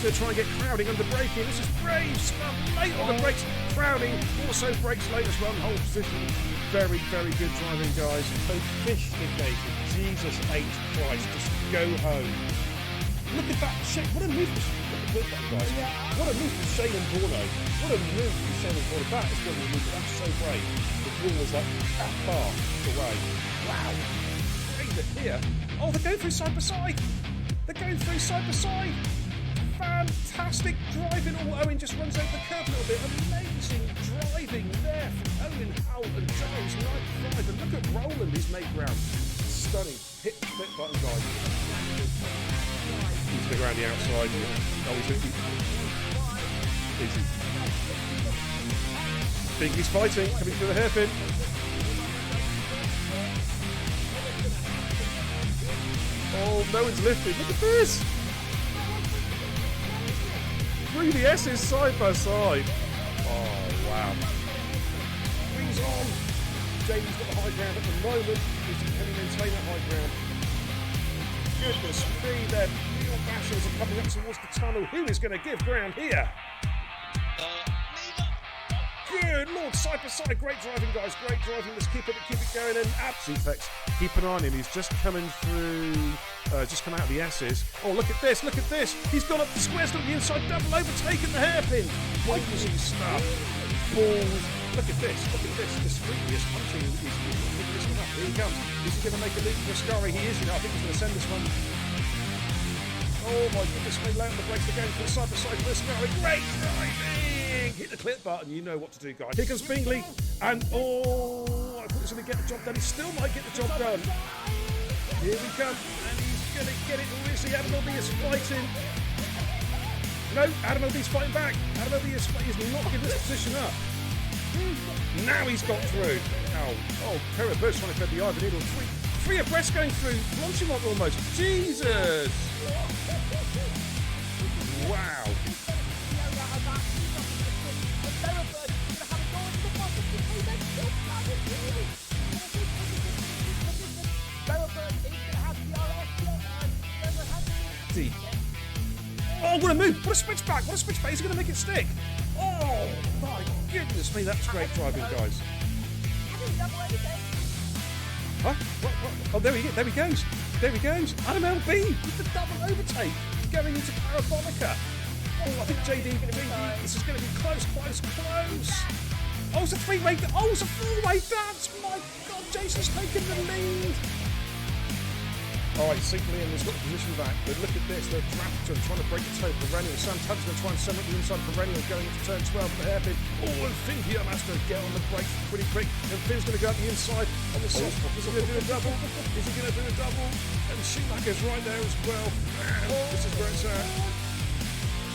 He's going to try and get Crowding under braking. This is brave stuff. Late on the brakes. Crowding also brakes late as well. Whole position. Very, very good driving, guys. Sophisticated. Jesus H. Christ. Just go home. Look at that shit. What a move. Look at that, guys. What a move from Shane and Borno. What a move from Shane and Borno. That is going to be a move. That's so brave. The wall was like that far away. Wow. Brave it here. Oh, they're going through side by side. They're going through side by side. Fantastic driving. Oh, Owen just runs over the curb a little bit. Amazing driving there from Owen, Howell and Giles. 95. And look at Roland, he's made ground. Stunning. Hit the split button, guys. He's going to go around the outside. Oh, he's going to be easy. Binky's fighting, coming through the hairpin. Oh, no one's lifted. Look at this. Three of the S's side by side. Oh, wow. Wings on. Jamie's got the high ground at the moment. Can he maintain that high ground? Goodness me, their real bashers are coming up towards the tunnel. Who is going to give ground here? Good Lord, side by side. Great driving, guys. Great driving. Let's keep it going. And Zepex, keep an eye on him. He's just coming through, just come out of the S's. Oh, look at this. Look at this. He's gone up the squares, got the inside double, overtaken the hairpin. Crazy stuff. Balls. Look at this. Look at this. This previous punching is picking this one up. Here he comes. Is he going to make a leap for Ascari? He is. I think he's going to send this one. Oh my goodness, they lay on the brakes again from side to side for Ascari. Great driving! Hit the clip button, you know what to do, guys. Here comes Bingley, and oh, I thought he was going to get the job done. He still might get the job done. Here we come, and he's going to get it. Or is he? Adam LB is fighting. No, Adam LB's fighting back. Adam LB is not giving this position up. Now he's got through. Oh, Kara Bush trying to thread the eye of the needle. Three abreast going through. Blanchimont almost. Jesus! Wow. Oh, what a move! What a switchback! What a switchback! He's going to make it stick. Oh my goodness me! That's great driving, guys. Huh? What? Oh, there he goes. There he goes. Adam LB with the double overtake going into Parabonica. Oh, I think JD going to be. This is going to be close. Oh, it's a three-way. Oh, it's a four-way dance. My God, Jason's taking the lead. All right, Sinclair has got the position back, but look at this. They're drafting, trying to break the toe. Perennial. Sam Tubbs going to try and send it the inside. Perennial going into turn 12 with the hairpin. Oh, and Finn here has to get on the brakes pretty quick. And Finn's going to go up the inside on the soft spot. Is he going to do a double? Is he going to do a double? And Schumacher's right there as well. Man, this is where it's at.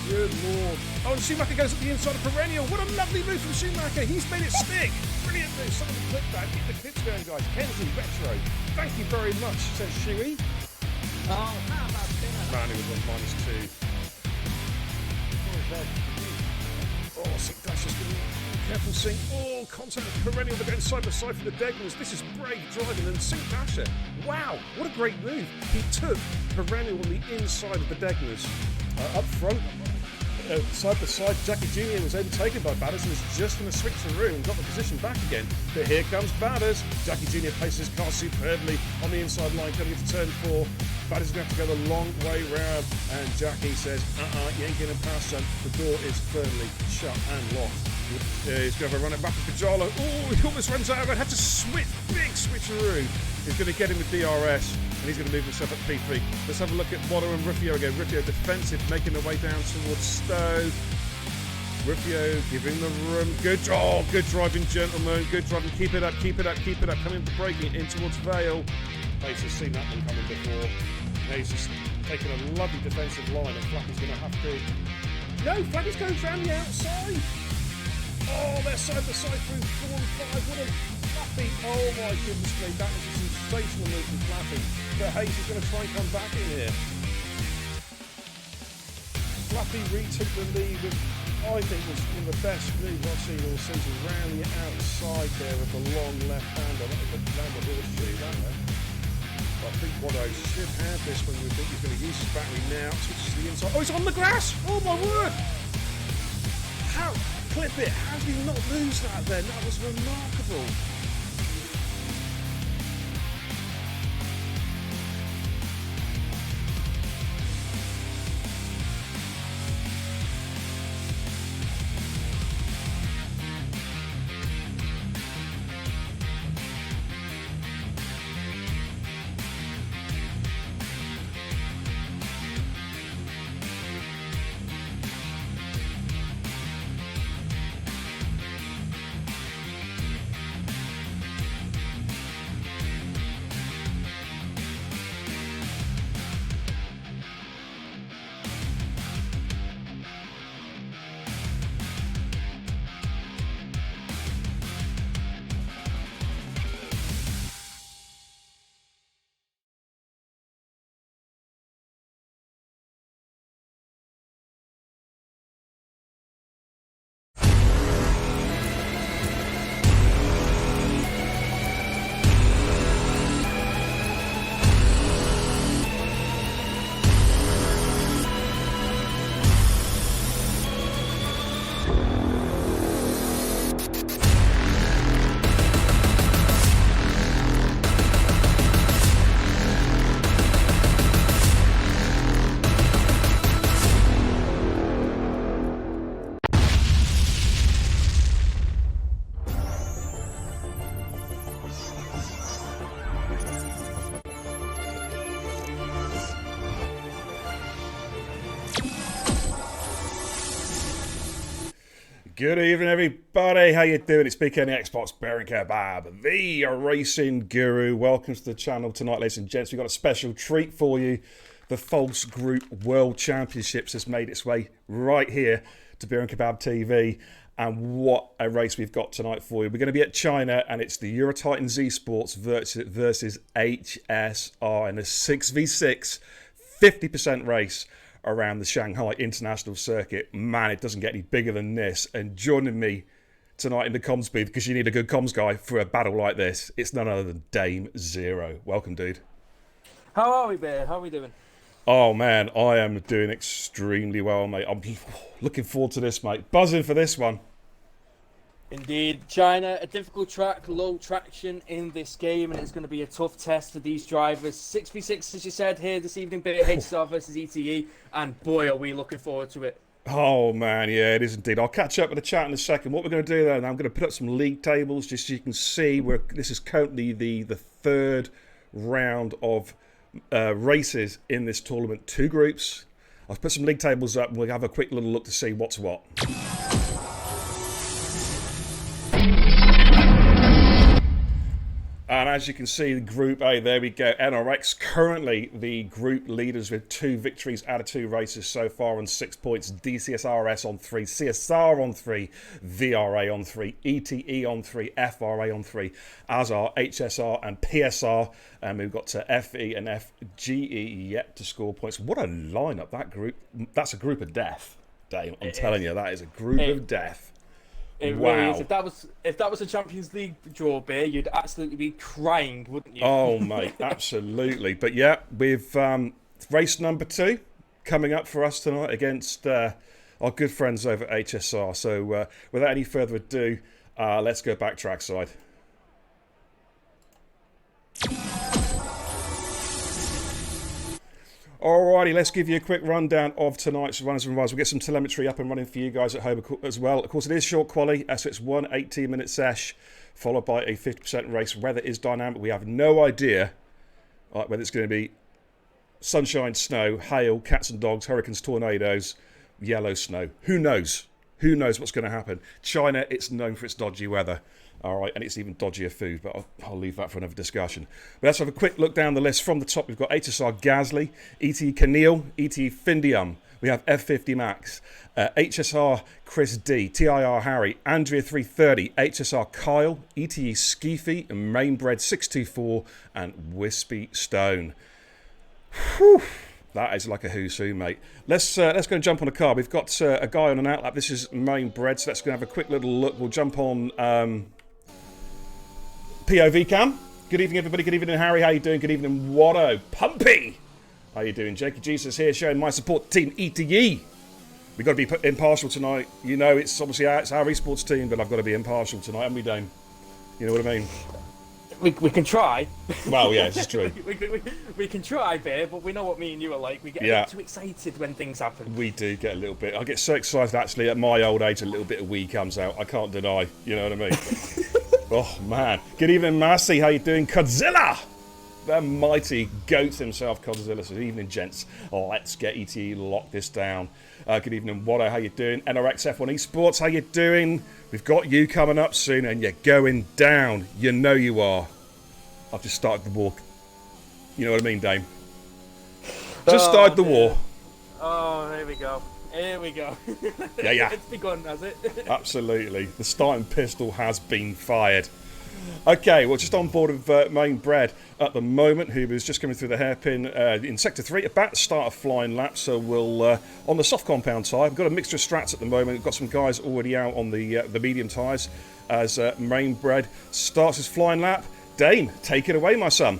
Good Lord. Oh, and Schumacher goes up the inside of Perennial. What a lovely move from Schumacher. He's made it stick. Brilliant move. Some of the clip back. Keep the clips going, guys. Kenzie, Retro. Thank you very much, says Shuey. Oh, how about dinner? Man, he was on -2. Oh, Sink Dash is going to be careful, Sink. Oh, contact with Perennial. They're going side by side for the Degners. This is brave driving. And Sink Dasher, wow, what a great move. He took Perennial on the inside of the Degners. Up front, side by side, Jackie Jr. was overtaken by Batters and was just going to switch through and got the position back again. But here comes Batters. Jackie Jr. places his car superbly on the inside line, coming into turn 4. Buddy's going to have to go the long way round. And Jackie says, you ain't getting past, son. The door is firmly shut and locked. He's going to have a run it back to Pajalo. Oh, he almost runs out of it. Had to switch, big switcheroo. He's going to get him with DRS, and he's going to move himself at P3. Let's have a look at Moto and Rufio again. Rufio defensive, making their way down towards Stowe. Rufio giving the room. Good driving, gentlemen. Good driving. Keep it up, keep it up, keep it up. Coming to braking in towards Vale. He's just seen that one coming before. Now he's just taking a lovely defensive line, and Flappy's going to have to. No, Flappy's going around the outside. Oh, they're side to side through 4 and 5. What a Flappy. Oh my goodness me. That was a sensational move from Flappy. But Hayes is going to try and come back in here. Flappy retook the lead with, I think, was one of the best moves I've seen all season. Round the outside there with the long left hander. That was the horseshoe, that one. I think Watto should have this one. We think he's going to use his battery now. Switches to the inside. Oh, he's on the grass! Oh my word! How? Clip it. How did he not lose that then? That was remarkable. Good evening, everybody. How you doing? It's BK Xbox Bearing Kebab, the racing guru. Welcome to the channel tonight, ladies and gents. We've got a special treat for you. The False Group World Championships has made its way right here to Bearing Kebab TV. And what a race we've got tonight for you. We're going to be at China, and it's the Eurotitans Esports versus HSR in a 6v6, 50% race around the Shanghai International Circuit. Man, it doesn't get any bigger than this. And joining me tonight in the comms booth, because you need a good comms guy for a battle like this, it's none other than Dame Zero. Welcome, dude. How are we, Bear? How are we doing? Oh, man, I am doing extremely well, mate. I'm looking forward to this, mate. Buzzing for this one. Indeed. China, a difficult track, low traction in this game, and it's going to be a tough test for these drivers. 6v6, as you said here this evening, HSR versus ETE, and boy, are we looking forward to it. Oh, man, yeah, it is indeed. I'll catch up with the chat in a second. What we're going to do, though, I'm going to put up some league tables just so you can see where this is currently the third round of races in this tournament. 2 groups. I've put some league tables up, and we'll have a quick little look to see what's what. And as you can see, Group A, there we go. NRX currently the group leaders with 2 victories out of 2 races so far and 6 points. DCSRS on 3, CSR on 3, VRA on 3, ETE on 3, FRA on 3, as are HSR and PSR. And we've got to FE and FGE yet to score points. What a lineup, that group. That's a group of death, Dave. I'm telling you, that is a group of death. It really is. If that was a Champions League draw, Bear, you'd absolutely be crying, wouldn't you? Oh, mate, absolutely. But yeah, we've race number 2 coming up for us tonight against our good friends over at HSR. So without any further ado, let's go back trackside. Alrighty, let's give you a quick rundown of tonight's runners and riders. We'll get some telemetry up and running for you guys at home as well. Of course, it is short quali, so it's one 18-minute sesh, followed by a 50% race. Weather is dynamic. We have no idea whether it's going to be sunshine, snow, hail, cats and dogs, hurricanes, tornadoes, yellow snow. Who knows? Who knows what's going to happen? China, it's known for its dodgy weather. All right, and it's even dodgier food, but I'll leave that for another discussion. But let's have a quick look down the list. From the top, we've got HSR Gasly, ETE Keneal, ETE Findium. We have F50 Max, HSR Chris D, TIR Harry, Andrea 330, HSR Kyle, ETE Skeefy, and Mainbred 624, and Wispy Stone. Whew. That is like a who's who, mate. Let's go and jump on a car. We've got a guy on an outlap. This is Mainbred, so let's go and have a quick little look. We'll jump on POV cam. Good evening, everybody. Good evening, Harry. How you doing? Good evening, Watto. Pumpy. How you doing? Jakey Jesus here, showing my support to Team ETE. We've got to be impartial tonight. You know, it's obviously it's our esports team, but I've got to be impartial tonight, haven't we, Dame? You know what I mean? We can try. Well, yeah, it's true. we can try, babe, but we know what me and you are like. We get a bit too excited when things happen. We do get a little bit. I get so excited, actually, at my old age, a little bit of wee comes out. I can't deny. You know what I mean? Oh, man. Good evening, Marcy. How you doing? Godzilla! The mighty goat himself, Godzilla. So, evening, gents. Let's get ETE, lock this down. Good evening, Watto. How you doing? NRX F1 Esports. How you doing? We've got you coming up soon, and you're going down. You know you are. I've just started the war. You know what I mean, Dame? Just started the war. Oh, here we go. Here we go. Yeah. It's begun, has it? Absolutely. The starting pistol has been fired. Okay, well, just on board of Mainbred at the moment, who was just coming through the hairpin in Sector 3, about to start a flying lap. So we'll, on the soft compound tyre, we've got a mixture of strats at the moment. We've got some guys already out on the medium tyres as Mainbred starts his flying lap. Dane, take it away, my son.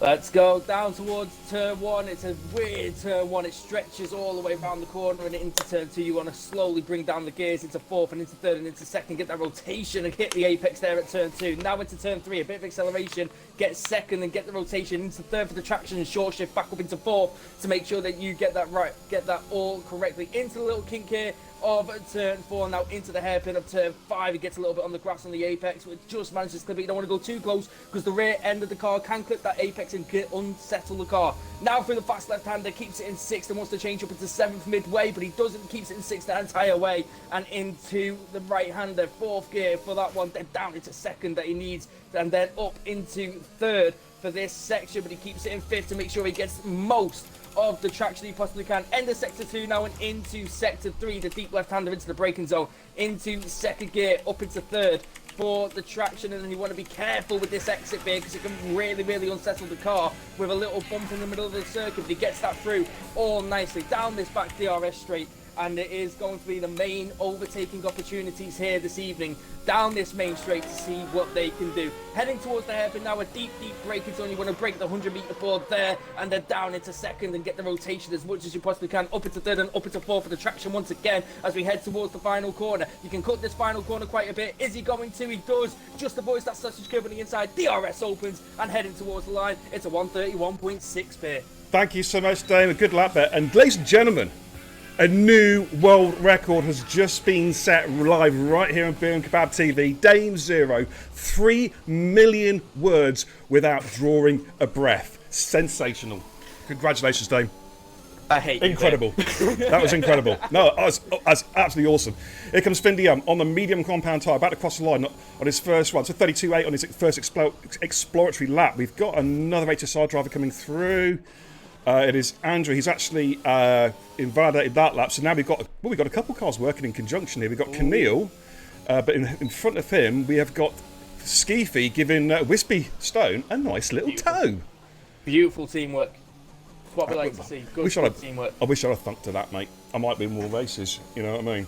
Let's go down towards turn 1. It's a weird turn 1. It stretches all the way around the corner and into turn 2. You want to slowly bring down the gears into 4th and into 3rd and into 2nd. Get that rotation and hit the apex there at turn 2. Now into turn 3. A bit of acceleration. Get 2nd and get the rotation into 3rd for the traction and short shift back up into 4th to make sure that you get that right. Get that all correctly into the little kink here of turn 4, now into the hairpin of turn 5. He gets a little bit on the grass on the apex, but just manages to clip it. You don't want to go too close because the rear end of the car can clip that apex and unsettle the car. Now through the fast left-hander, keeps it in 6th and wants to change up into 7th midway, but he doesn't, keeps it in 6th the entire way and into the right-hander, 4th gear for that one, then down into 2nd that he needs, and then up into 3rd for this section, but he keeps it in 5th to make sure he gets most of the traction he possibly can. End of sector 2 now and into sector 3, the deep left-hander into the braking zone, into 2nd gear, up into 3rd for the traction, and then you want to be careful with this exit here because it can really unsettle the car with a little bump in the middle of the circuit, but he gets that through all nicely down this back DRS straight, and it is going to be the main overtaking opportunities here this evening down this main straight to see what they can do. Heading towards the hairpin now, a deep braking zone. You want to break the 100-meter board there and then down into 2nd and get the rotation as much as you possibly can, up into 3rd and up into 4th for the traction once again as we head towards the final corner. You can cut this final corner quite a bit. Is he going to? He does. Just avoids that sausage curve on the inside. DRS opens and heading towards the line. It's a 131.6 pair. Thank you so much, Dame. A good lap there. And ladies and gentlemen, a new world record has just been set live right here on Beer and Kebab TV. Dame Zero, 3 million words without drawing a breath. Sensational. Congratulations, Dame. I hate incredible. That was incredible. No, that's absolutely awesome. Here comes Findium on the medium compound tyre, about to cross the line on his first run. So 32.8 on his first exploratory lap. We've got another HSR driver coming through. It is Andrew. He's actually invalidated that lap. So now we've got a couple cars working in conjunction here. We've got Keneal, but in front of him we have got Skeefy giving Wispy Stone a nice little toe. Beautiful teamwork. What we like to see. Good teamwork. I wish I'd have thunked to that, mate. I might win more races. You know what I mean?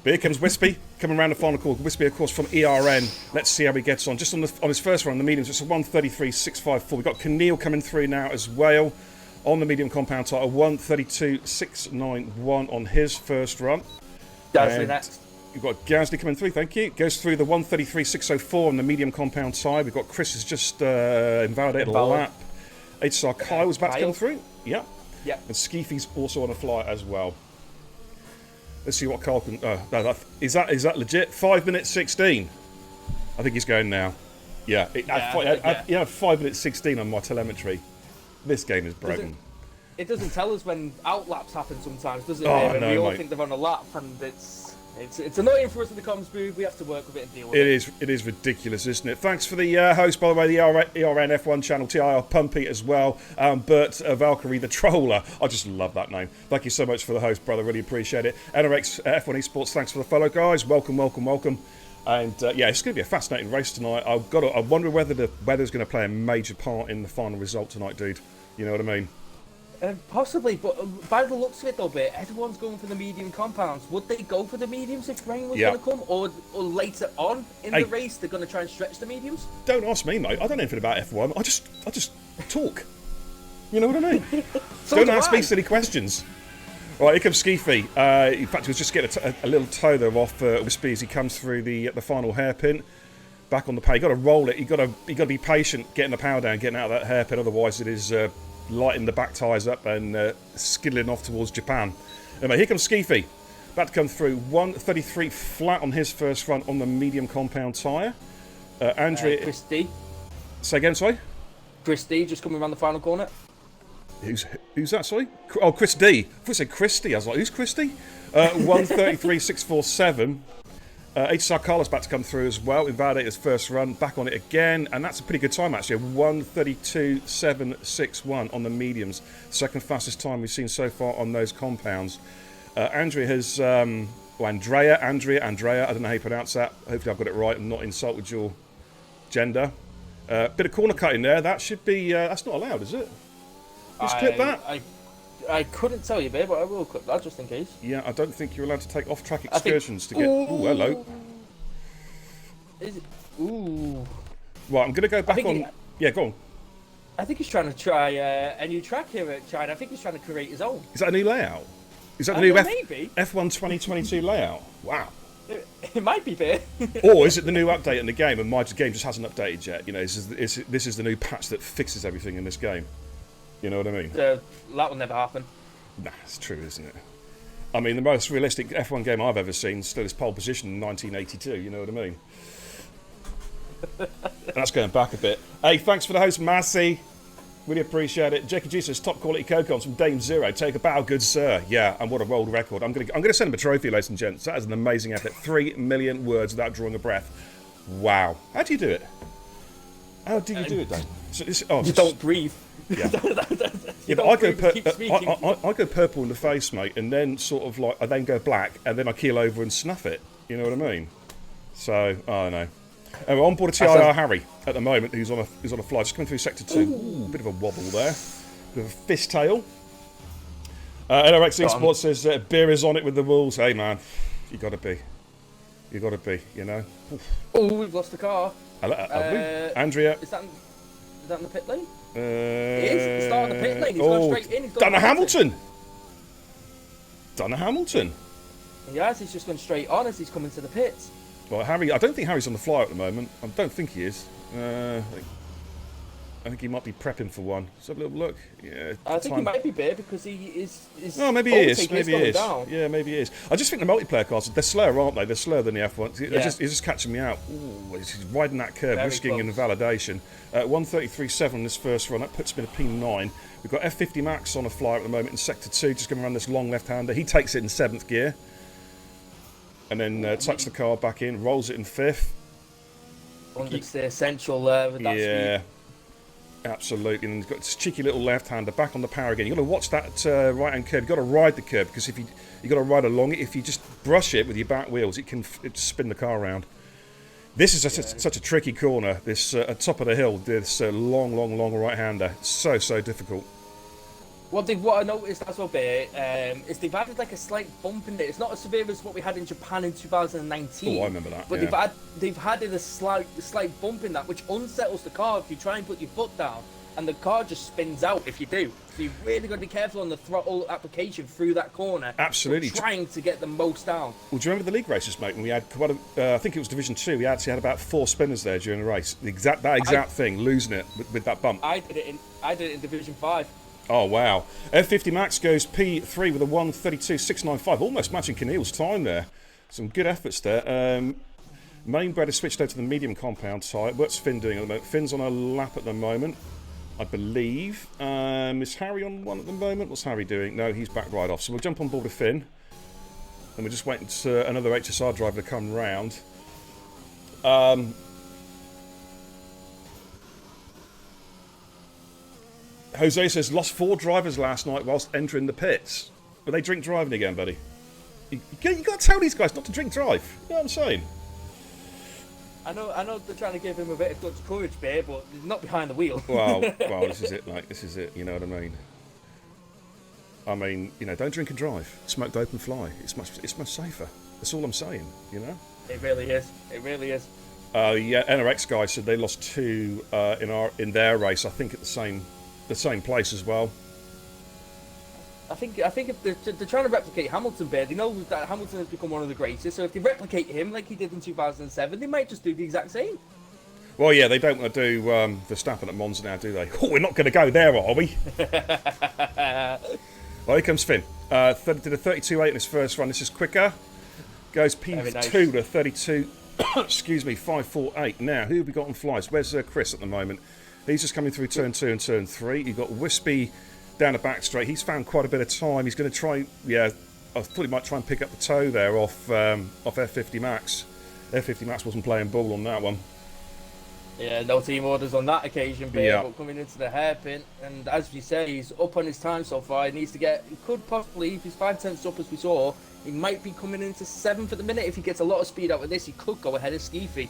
But here comes Wispy coming around the final corner. Wispy, of course, from ERN. Let's see how he gets on. Just on his first run, the mediums, it's a 133.654. We've got Keneal coming through now as well on the medium compound title. 132.691 on his first run. Gasly next. You've got Gasly coming through, thank you. Goes through the 133.604 on the medium compound side. We've got Chris has just invalidated a lap. HSR Kyle's about to come Kyle. through. Yep. Yep. And Skeefy's also on a flight as well. Let's see what Kyle can... no, is that legit? 5 minutes 16. I think he's going now. Yeah. I 5 minutes 16 on my telemetry. This game is broken. It doesn't tell us when outlaps happen sometimes, does it? Oh, Dave? no, we all mate. think they're on a lap, and it's annoying for us in the comms booth. We have to work with it and deal with it. It is ridiculous, isn't it? Thanks for the host, by the way, the ERN F1 channel, TIR Pumpy as well. Bert Valkyrie, the Troller. I just love that name. Thank you so much for the host, brother. Really appreciate it. NRX F1 Esports, thanks for the follow, guys. Welcome. And it's going to be a fascinating race tonight. I wonder whether the weather's going to play a major part in the final result tonight, dude. You know what I mean? Possibly, but by the looks of it, though, bit everyone's going for the medium compounds. Would they go for the mediums if rain was going to come, or later on in the race they're going to try and stretch the mediums? Don't ask me, mate. I don't know anything about F1. I just talk. You know what I mean? Don't ask me silly questions. Right, here comes Skeefy. In fact, he was just getting a little toe there off Wispy as he comes through the final hairpin. Back on the pay. You got to roll it. You got to be patient getting the power down, getting out of that hairpin. Otherwise, it is lighting the back tyres up and skiddling off towards Japan. Anyway, here comes Skeefy. About to come through. 133 flat on his first run on the medium compound tyre. Andrea. Chris D. Say again, sorry? Chris D just coming around the final corner. Who's that, sorry? Oh, Chris D. I thought you said Christy. I was like, who's Christy? 133.647. HSR Carlos about to come through as well. Invalidate his first run. Back on it again. And that's a pretty good time, actually. 132.761 on the mediums. Second fastest time we've seen so far on those compounds. Andrea has... Andrea. I don't know how you pronounce that. Hopefully I've got it right and not insulted your gender. Bit of corner cutting there. That should be... that's not allowed, is it? Just clip that. I couldn't tell you, babe, but I will clip that just in case. Yeah, I don't think you're allowed to take off-track excursions to get... Ooh, hello. Is it? Ooh. Right, I'm going to go back on... Yeah, go on. I think he's trying to try a new track here at China. I think he's trying to create his own. Is that a new layout? Is that the new maybe. F1 2022 layout? Wow. It might be, babe. Or is it the new update in the game and my game just hasn't updated yet? You know, this is the new patch that fixes everything in this game. You know what I mean? That will never happen. Nah, it's true, isn't it? I mean, the most realistic F1 game I've ever seen still is pole position in 1982, you know what I mean? That's going back a bit. Hey, thanks for the host, Massey. Really appreciate it. Jackie G says, top quality Cocons from Dame Zero. Take a bow, good sir. Yeah, and what a world record. I'm gonna send him a trophy, ladies and gents. That is an amazing effort. 3 million words without drawing a breath. Wow. How do you do it? How do you do it, Dan? You don't breathe. Yeah. I go purple in the face, mate, and then sort of like I then go black, and then I keel over and snuff it. You know what I mean? So I know. We're on board a TIR Harry at the moment, who's on a flight, just coming through sector 2. Ooh, bit of a wobble there, bit of a fishtail. NRX Esports says beer is on it with the Wolves. Hey man, you got to be, you know. Oh, we've lost the car. Andrea. Is that in the pit lane? It is at the start of the pit lane. He's gone straight in. Dunner Hamilton. Yes, he's just gone straight on as he's coming to the pits. Well, Harry, I don't think Harry's on the fly at the moment. I don't think he is. I think he might be prepping for one. Let's have a little look. Yeah, I think he might be big because he is. Oh, maybe he is. Maybe he is. Yeah, maybe he is. I just think the multiplayer cars, they're slower, aren't they? They're slower than the F1. He's just catching me out. Ooh, he's riding that curve, Very risking close. invalidation. 133.7 this first run. That puts him in a P9. We've got F50 Max on a flyer at the moment in sector 2, just going to run this long left-hander. He takes it in 7th gear. And then tucks the car back in, rolls it in 5th. It's the essential with that speed. Absolutely. And he's got this cheeky little left-hander back on the power again. You've got to watch that right-hand curve. You've got to ride the curve because if you've got to ride along it. If you just brush it with your back wheels, it spin the car around. This is such a tricky corner. This at top of the hill, this long right-hander. So difficult. What I noticed as well, is they've added like a slight bump in it. It's not as severe as what we had in Japan in 2019. Oh, I remember that. But they've added a slight bump in that, which unsettles the car if you try and put your foot down and the car just spins out if you do. So you've really got to be careful on the throttle application through that corner. Absolutely. Trying to get the most down. Well, do you remember the league races, mate? When we had quite a, I think it was Division 2, we actually had about 4 spinners there during the race. That exact thing, losing it with that bump. I did it in Division 5. Oh, wow. F50 Max goes P3 with a 1:32.695, almost matching Keneal's time there. Some good efforts there. Mainbred has switched over to the medium compound tyre. What's Finn doing at the moment? Finn's on a lap at the moment, I believe. Is Harry on one at the moment? What's Harry doing? No, he's back right off. So we'll jump on board with Finn. And we're just waiting for another HSR driver to come round. Jose says, lost 4 drivers last night whilst entering the pits. Were they drink driving again, buddy? You got to tell these guys not to drink drive. You know what I'm saying? I know they're trying to give him a bit of Dutch courage, babe, but he's not behind the wheel. Well, this is it, mate. This is it. You know what I mean? I mean, you know, don't drink and drive. Smoke, dope, and fly. It's much safer. That's all I'm saying. You know? It really is. It really is. Yeah, NRX guys said they lost 2 in their race. I think at the same place as well. I think if they're trying to replicate Hamilton, they know that Hamilton has become one of the greatest. So if they replicate him like he did in 2007, they might just do the exact same. Well, yeah, they don't want to do Verstappen at Monza now, do they? Oh, we're not going to go there, are we? Well, here comes Finn. Did a 32.8 in his first run. This is quicker. Goes P2 to 32. Excuse me, 5.48. Now, who have we got on flies? Where's Chris at the moment? He's just coming through turn 2 and turn 3. You've got Wispy down the back straight. He's found quite a bit of time. He's going to try, I thought he might try and pick up the toe there off F50 Max. F50 Max wasn't playing ball on that one. Yeah, no team orders on that occasion, babe, Yeah. but coming into the hairpin, and as you say, he's up on his time so far. He could possibly, if he's 5 tenths up as we saw, he might be coming into 7th at the minute. If he gets a lot of speed out with this, he could go ahead of Skeefy,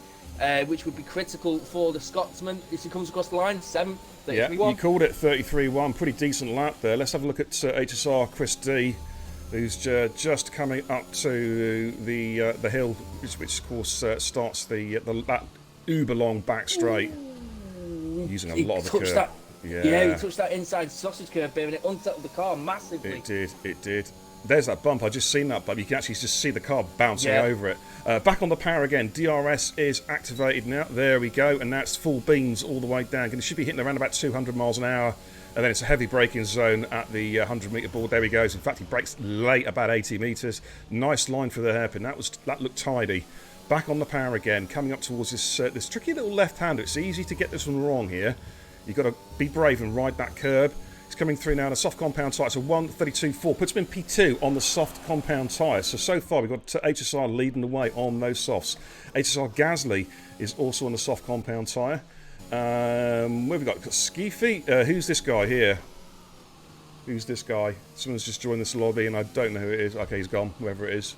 which would be critical for the Scotsman. If he comes across the line, 7th. Yeah, you called it 33.1. Pretty decent lap there. Let's have a look at HSR Chris D, who's just coming up to the hill, which of course starts that uber long back straight. Using a lot of the curve. Yeah, he touched that inside sausage curve, babe, and it unsettled the car massively. It did. There's that bump. I just seen that bump. You can actually just see the car bouncing over it. Back on the power again. DRS is activated now. There we go. And that's full beans all the way down. It should be hitting around about 200 miles an hour. And then it's a heavy braking zone at the 100-metre board. There he goes. In fact, he brakes late, about 80 metres. Nice line for the hairpin. That looked tidy. Back on the power again. Coming up towards this tricky little left-hander. It's easy to get this one wrong here. You've got to be brave and ride that curb. He's coming through now on a soft compound tyre. So 1:32.4 puts him in P2 on the soft compound tyre. So far we've got HSR leading the way on those softs. HSR Gasly is also on the soft compound tyre. Where have we got? We've got Skeefy. Who's this guy here? Who's this guy? Someone's just joined this lobby and I don't know who it is. Okay, he's gone, whoever it is.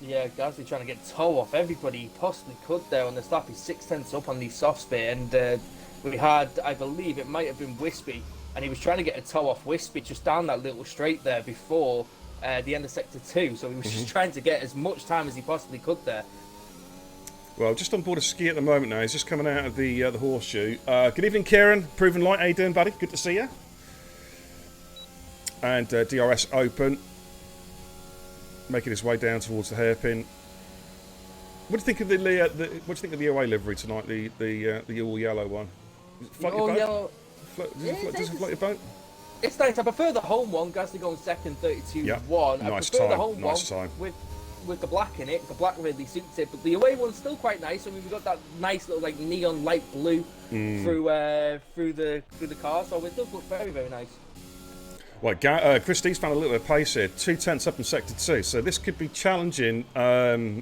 Yeah, Gasly trying to get toe off everybody he possibly could there on the stop. He's 6 tenths up on these softs bit, and we had, I believe it might have been Wispy, and he was trying to get a toe off Wispy just down that little straight there before the end of sector 2, so he was just trying to get as much time as he possibly could there. Well, just on board a ski at the moment now. He's just coming out of the horseshoe. Good evening, Kieran. Proven Light. How you doing, buddy? Good to see you. And DRS open. Making his way down towards the hairpin. What do you think of the OA livery tonight? The all yellow one. Float your boat? Yellow. Does it float your boat? It's nice. I prefer the home one. Gasly going second, 32-1. Yeah. I prefer the home one time. with the black in it. The black really suits it, but the away one's still quite nice. I mean, we've got that nice little like neon light blue through the car, so it does look very, very nice. Well, Christie's found a little bit of pace here. 2 tenths up in sector 2, so this could be challenging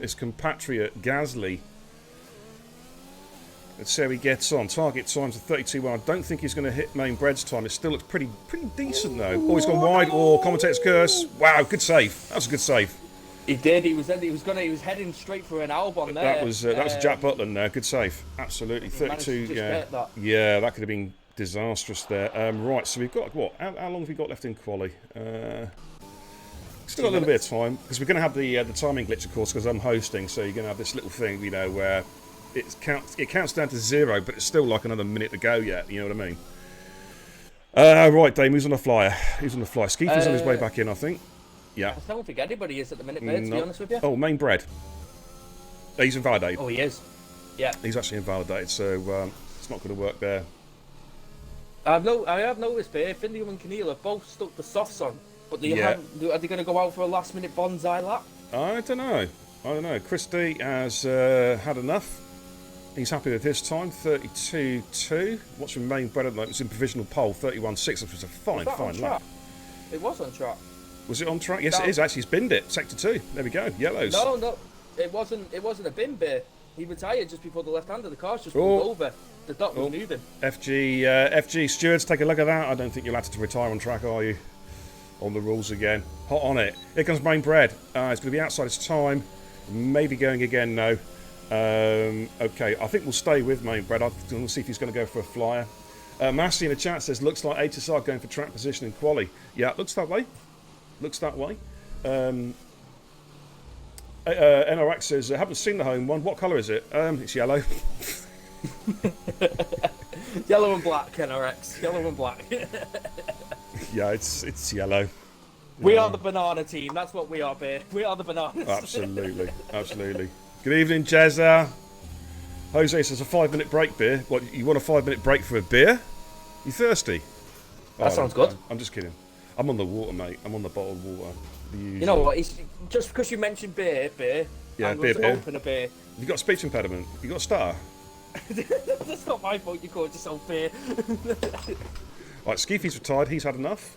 his compatriot Gasly. Let's see how he gets on. Target time's a 32.1. I don't think he's going to hit main bread's time. It still looks pretty decent though. Oh, he's gone wide. Oh, commentator's curse. Wow, good save. That was a good save. He did. He was heading straight for an Albon there. That was Jack Butland there. Good save. Absolutely. 32. Yeah, that could have been disastrous there. Right, so we've got what? How long have we got left in quali? Still got a little bit of time because we're going to have the timing glitch, of course, because I'm hosting. So you're going to have this little thing, you know, where it counts down to 0, but it's still like another minute to go yet. You know what I mean? Right, Dame, who's on the flyer? Who's on the flyer? Skeefer's on his way back in, I think. Yeah. I don't think anybody is at the minute, mate, to be honest with you. Oh, main bread. He's invalidated. Oh, he is. Yeah. He's actually invalidated, so it's not going to work there. I have noticed here, Finley and Keneal have both stuck the softs on, but are they going to go out for a last-minute bonsai lap? I don't know. Christie has had enough. He's happy with his time, 32.2. What's your main bread at the moment? It's in provisional pole, 31.6, which was a fine lap. It was on track. Was it on track? Yes, it is. Actually, he's binned it. Sector 2. There we go. Yellows. No. It wasn't a bin beer. He retired just before the left-hander. The car's just pulled over. The dot was moving. FG stewards, take a look at that. I don't think you're allowed to retire on track, are you? On the rules again. Hot on it. Here comes main bread. It's going to be outside its time. Maybe going again, no. Okay, I think we'll stay with main bread. We'll see if he's going to go for a flyer. Massey in the chat says, looks like HSR going for track position in quali. Yeah, looks that way. NRX says, I haven't seen the home one. What colour is it? It's yellow. Yellow and black, NRX. Yellow and black. Yeah, it's yellow. We are the banana team. That's what we are, beer. We are the bananas. Absolutely. Good evening, Jezza. Jose says a 5-minute break, beer. What, you want a 5-minute break for a beer? You thirsty? That sounds good. I'm just kidding. I'm on the water, mate. I'm on the bottled water. You know what? It's just because you mentioned beer. Yeah, beer. Open a beer. You got a speech impediment? You got a star? That's not my fault. You called yourself beer. Right, Skeefy's retired. He's had enough.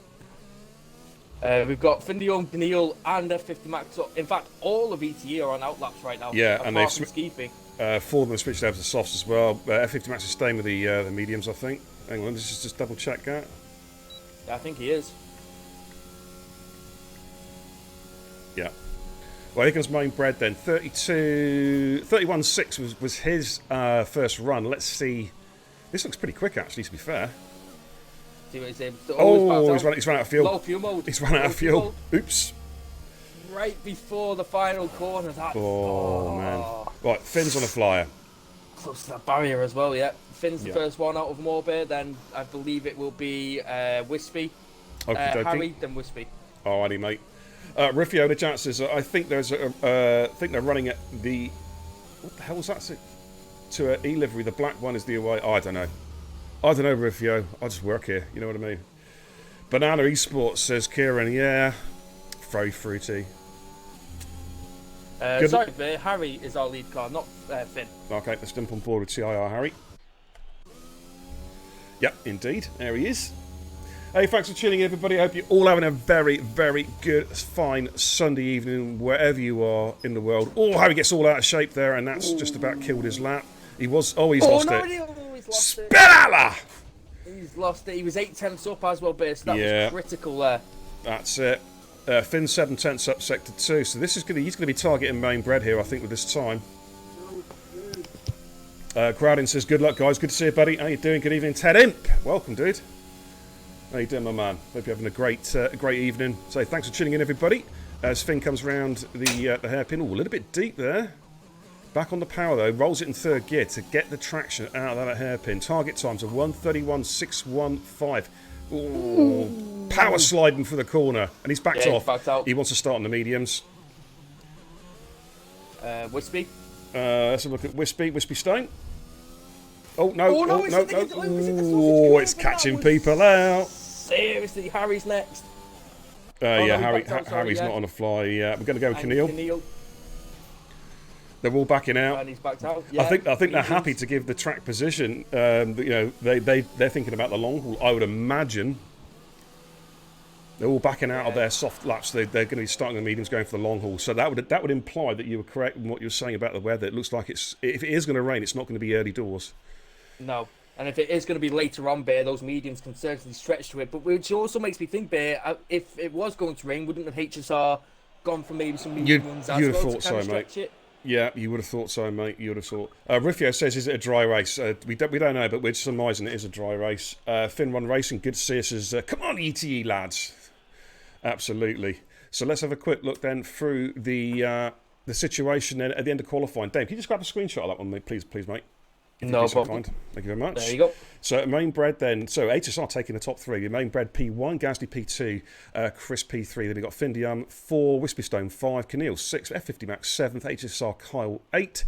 We've got Findion, Keneal, and F50 Max. In fact, all of ETE are on outlaps right now. Yeah, and they've Skeefy. 4 of them switched over to softs as well. F50 Max is staying with the mediums, I think. Hang on, let's just double check that. Yeah, I think he is. Yeah. Well, here comes main bread then. 31.6 was his first run. Let's see. This looks pretty quick, actually, to be fair. See what he's he's run out of fuel. Low fuel mode. He's run out of fuel. Oops. Right before the final corner. Man. Right, Finn's on a flyer. Close to that barrier as well, yeah. Finn's the first one out of them all, then I believe it will be Wispy. Harry, then Wispy. Alrighty, mate. Riffio in the chat says, I think there's they're running at the... What the hell was that? To an E-livery. The black one is the away. Oh, I don't know, Riffio. I just work here. You know what I mean? Banana Esports says, Kieran, yeah. Very fruity. Sorry, Harry is our lead car, not Finn. Okay, let's jump on board with TIR, Harry. Yep, indeed. There he is. Hey, thanks for tuning in, everybody. I hope you're all having a very, very good, fine Sunday evening, wherever you are in the world. Oh, Harry gets all out of shape there, and that's just about killed his lap. He's lost it. He's lost Spirala! He's lost it. He was 8/10 up as well, Bear, so that was critical there. That's it. Finn 7/10 up sector 2, so this is he's going to be targeting main bread here, I think, with this time. Crowding says, good luck, guys. Good to see you, buddy. How you doing? Good evening, Ted Imp. Welcome, dude. How you doing, my man? Hope you're having a great evening. So thanks for tuning in, everybody. As Finn comes round the hairpin. Oh, a little bit deep there. Back on the power, though. Rolls it in third gear to get the traction out of that hairpin. Target times of 1:31.615. Ooh. Power sliding for the corner. And he's backed off. Backed out. He wants to start on the mediums. Wispy. Let's have a look at Wispy. Wispy Stone. Oh, no. Oh, no. It's catching people out. Seriously, Harry's next. Harry's not on a fly. We're going to go with Keneal. They're all backing out. And he's backed out. Yeah, I think they're happy to give the track position. They're thinking about the long haul. I would imagine they're all backing out of their soft laps. They're going to be starting the mediums, going for the long haul. So that would imply that you were correct in what you were saying about the weather. It looks like if it is going to rain, it's not going to be early doors. No. And if it is going to be later on, Bear, those mediums can certainly stretch to it. But which also makes me think, Bear, if it was going to rain, wouldn't have HSR gone for maybe some medium ones as well? You'd have thought so, mate. Yeah, you would have thought so, mate. You would have thought. Riffio says, is it a dry race? We don't know, but we're surmising it is a dry race. Finn Run Racing, good to see us. As, come on, ETE, lads. Absolutely. So let's have a quick look then through the situation then at the end of qualifying. Dave, can you just grab a screenshot of that one, please, mate? If you'd No be so problem. kind. Thank you very much. There you go. So main bread then. So HSR taking the top 3. Main bread P1, Gasly P2, Chris P3. Then we've got Findium 4, Wispy Stone 5, Keneal 6, F50 Max 7th, HSR Kyle 8,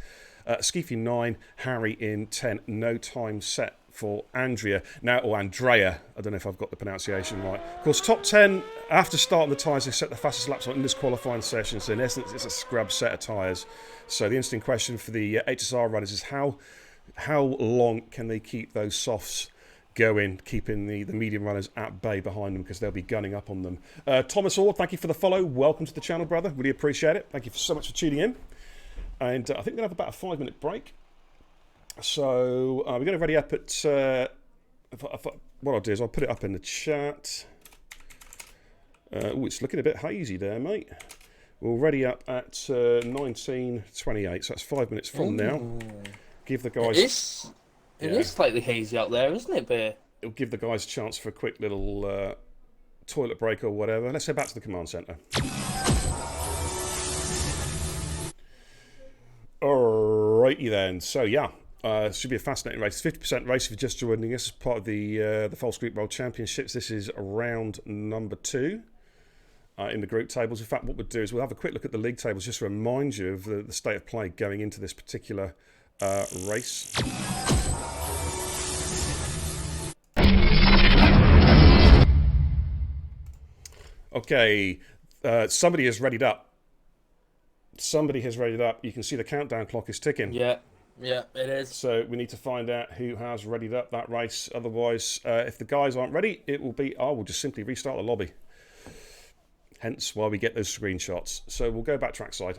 Skeefy 9, Harry in 10. No time set for Andrea. Now, or Andrea. I don't know if I've got the pronunciation right. Of course, top 10 after starting the tyres, they set the fastest laps on in this qualifying session. So in essence, it's a scrub set of tyres. So the interesting question for the HSR runners is how long can they keep those softs going, keeping the medium runners at bay behind them, because they'll be gunning up on them. Thomas Ord, thank you for the follow. Welcome to the channel, brother. Really appreciate it. Thank you so much for tuning in. And I think we're going to have about a 5-minute break. So we're going to ready up at... what I'll do is I'll put it up in the chat. Oh, it's looking a bit hazy there, mate. We'll ready up at 19:28, so that's 5 minutes from now. Give the guys... It is slightly hazy out there, isn't it, Bear? It'll give the guys a chance for a quick little toilet break or whatever. Let's head back to the command centre. Alrighty then. So yeah, it should be a fascinating race. 50% race if you're just joining us as part of the False Group World Championships. This is round number 2 in the group tables. In fact, what we'll do is we'll have a quick look at the league tables just to remind you of the state of play going into this particular race. Okay, somebody has readied up. Somebody has readied up. You can see the countdown clock is ticking. Yeah, it is. So we need to find out who has readied up that race. Otherwise, if the guys aren't ready, it will be, we'll just simply restart the lobby. Hence why we get those screenshots. So we'll go back trackside.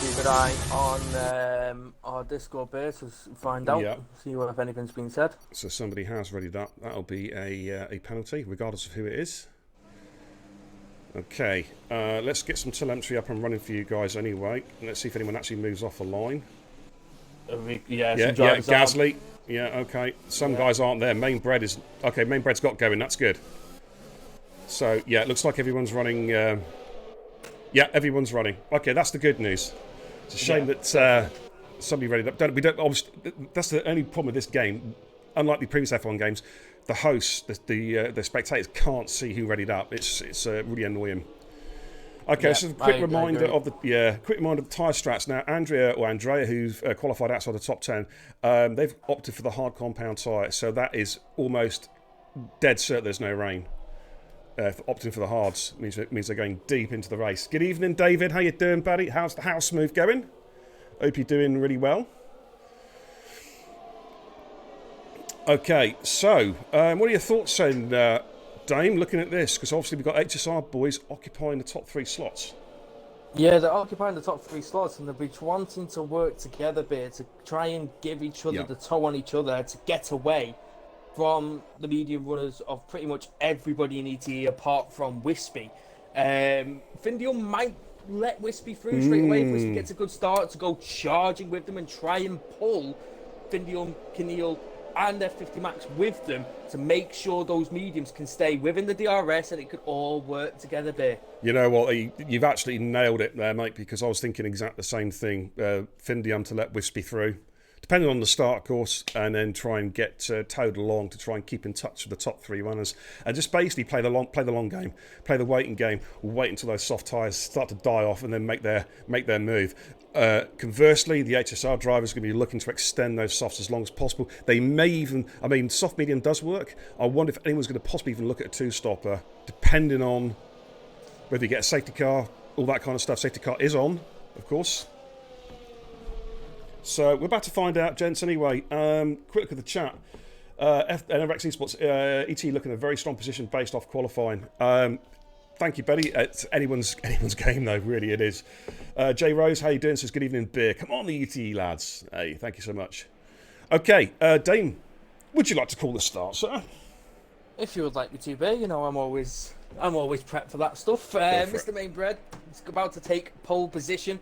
Keep an eye on our Discord base to find out. Yeah. See if anything's been said. So somebody has readied up. That'll be a penalty, regardless of who it is. Okay, let's get some telemetry up and running for you guys anyway. Let's see if anyone actually moves off the line. Gasly. Yeah, okay. Some guys aren't there. Main bread is... Okay, main bread's got going. That's good. So, yeah, it looks like everyone's running... yeah, everyone's running. Okay, that's the good news. It's a shame that somebody readied up. That's the only problem with this game. Unlike the previous F1 games, the hosts, the spectators can't see who readied up. It's really annoying. Okay, so a quick reminder of the tyre strats. Now, Andrea, who's qualified outside the top 10, they've opted for the hard compound tyre, so that is almost dead certain there's no rain. Opting for the hards means they're going deep into the race. Good evening, David. How you doing, buddy? How's the house move going? Hope you're doing really well. Okay, so what are your thoughts then, Dame, looking at this? Because obviously we've got HSR boys occupying the top 3 slots. Yeah, they're occupying the top 3 slots, and they'll be wanting to work together a bit to try and give each other the toe on each other to get away from the medium runners of pretty much everybody in ETE apart from Wispy. Findium might let Wispy through straight away if Wispy gets a good start to go charging with them and try and pull Findium, Keneal and F50 Max with them to make sure those mediums can stay within the DRS and it could all work together there. You know what, you've actually nailed it there, mate, because I was thinking exactly the same thing. Findium to let Wispy through, depending on the start, of course, and then try and get towed along to try and keep in touch with the top 3 runners, and just basically play the long game, play the waiting game, wait until those soft tyres start to die off, and then make their move. Conversely, the HSR drivers are going to be looking to extend those softs as long as possible. They may even, soft medium does work. I wonder if anyone's going to possibly even look at a 2-stopper, depending on whether you get a safety car, all that kind of stuff. Safety car is on, of course. So we're about to find out, gents, anyway. Quick look at the chat. NRX Esports, ETE looking in a very strong position based off qualifying. Thank you, Betty. It's anyone's game, though, really it is. Jay Rose, how you doing? Says, good evening, beer. Come on, the ETE lads. Hey, thank you so much. Okay, Dane, would you like to call the start, sir? If you would like me to, beer, you know I'm always prepped for that stuff. Mr. Mainbread is about to take pole position.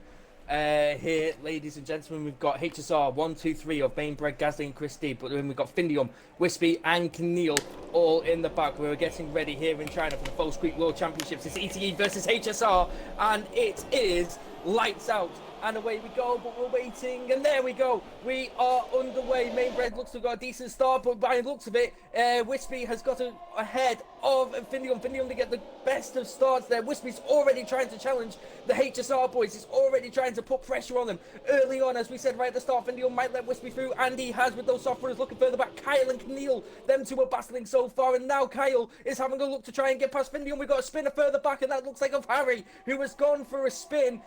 Here, ladies and gentlemen, we've got HSR 1, 2, 3 of Mainbread, Gasly and Christie, but then we've got Findium, Wispy and Keneal all in the back. We're getting ready here in China for the False Creek World Championships. It's ETE versus HSR, and it is lights out And away we go, but we're waiting, and there we go. We are underway. Main Bread looks to have got a decent start, but by the looks of it, Wispy has got ahead of Infinium. Infinium to get the best of starts there. Wispy's already trying to challenge the HSR boys. He's already trying to put pressure on them early on, as we said right at the start. Infinium might let Wispy through, and he has with those soft runners. Looking further back, Kyle and Keneal, them two are battling so far, and now Kyle is having a look to try and get past Infinium. We've got a spinner further back, and that looks like of Harry, who has gone for a spin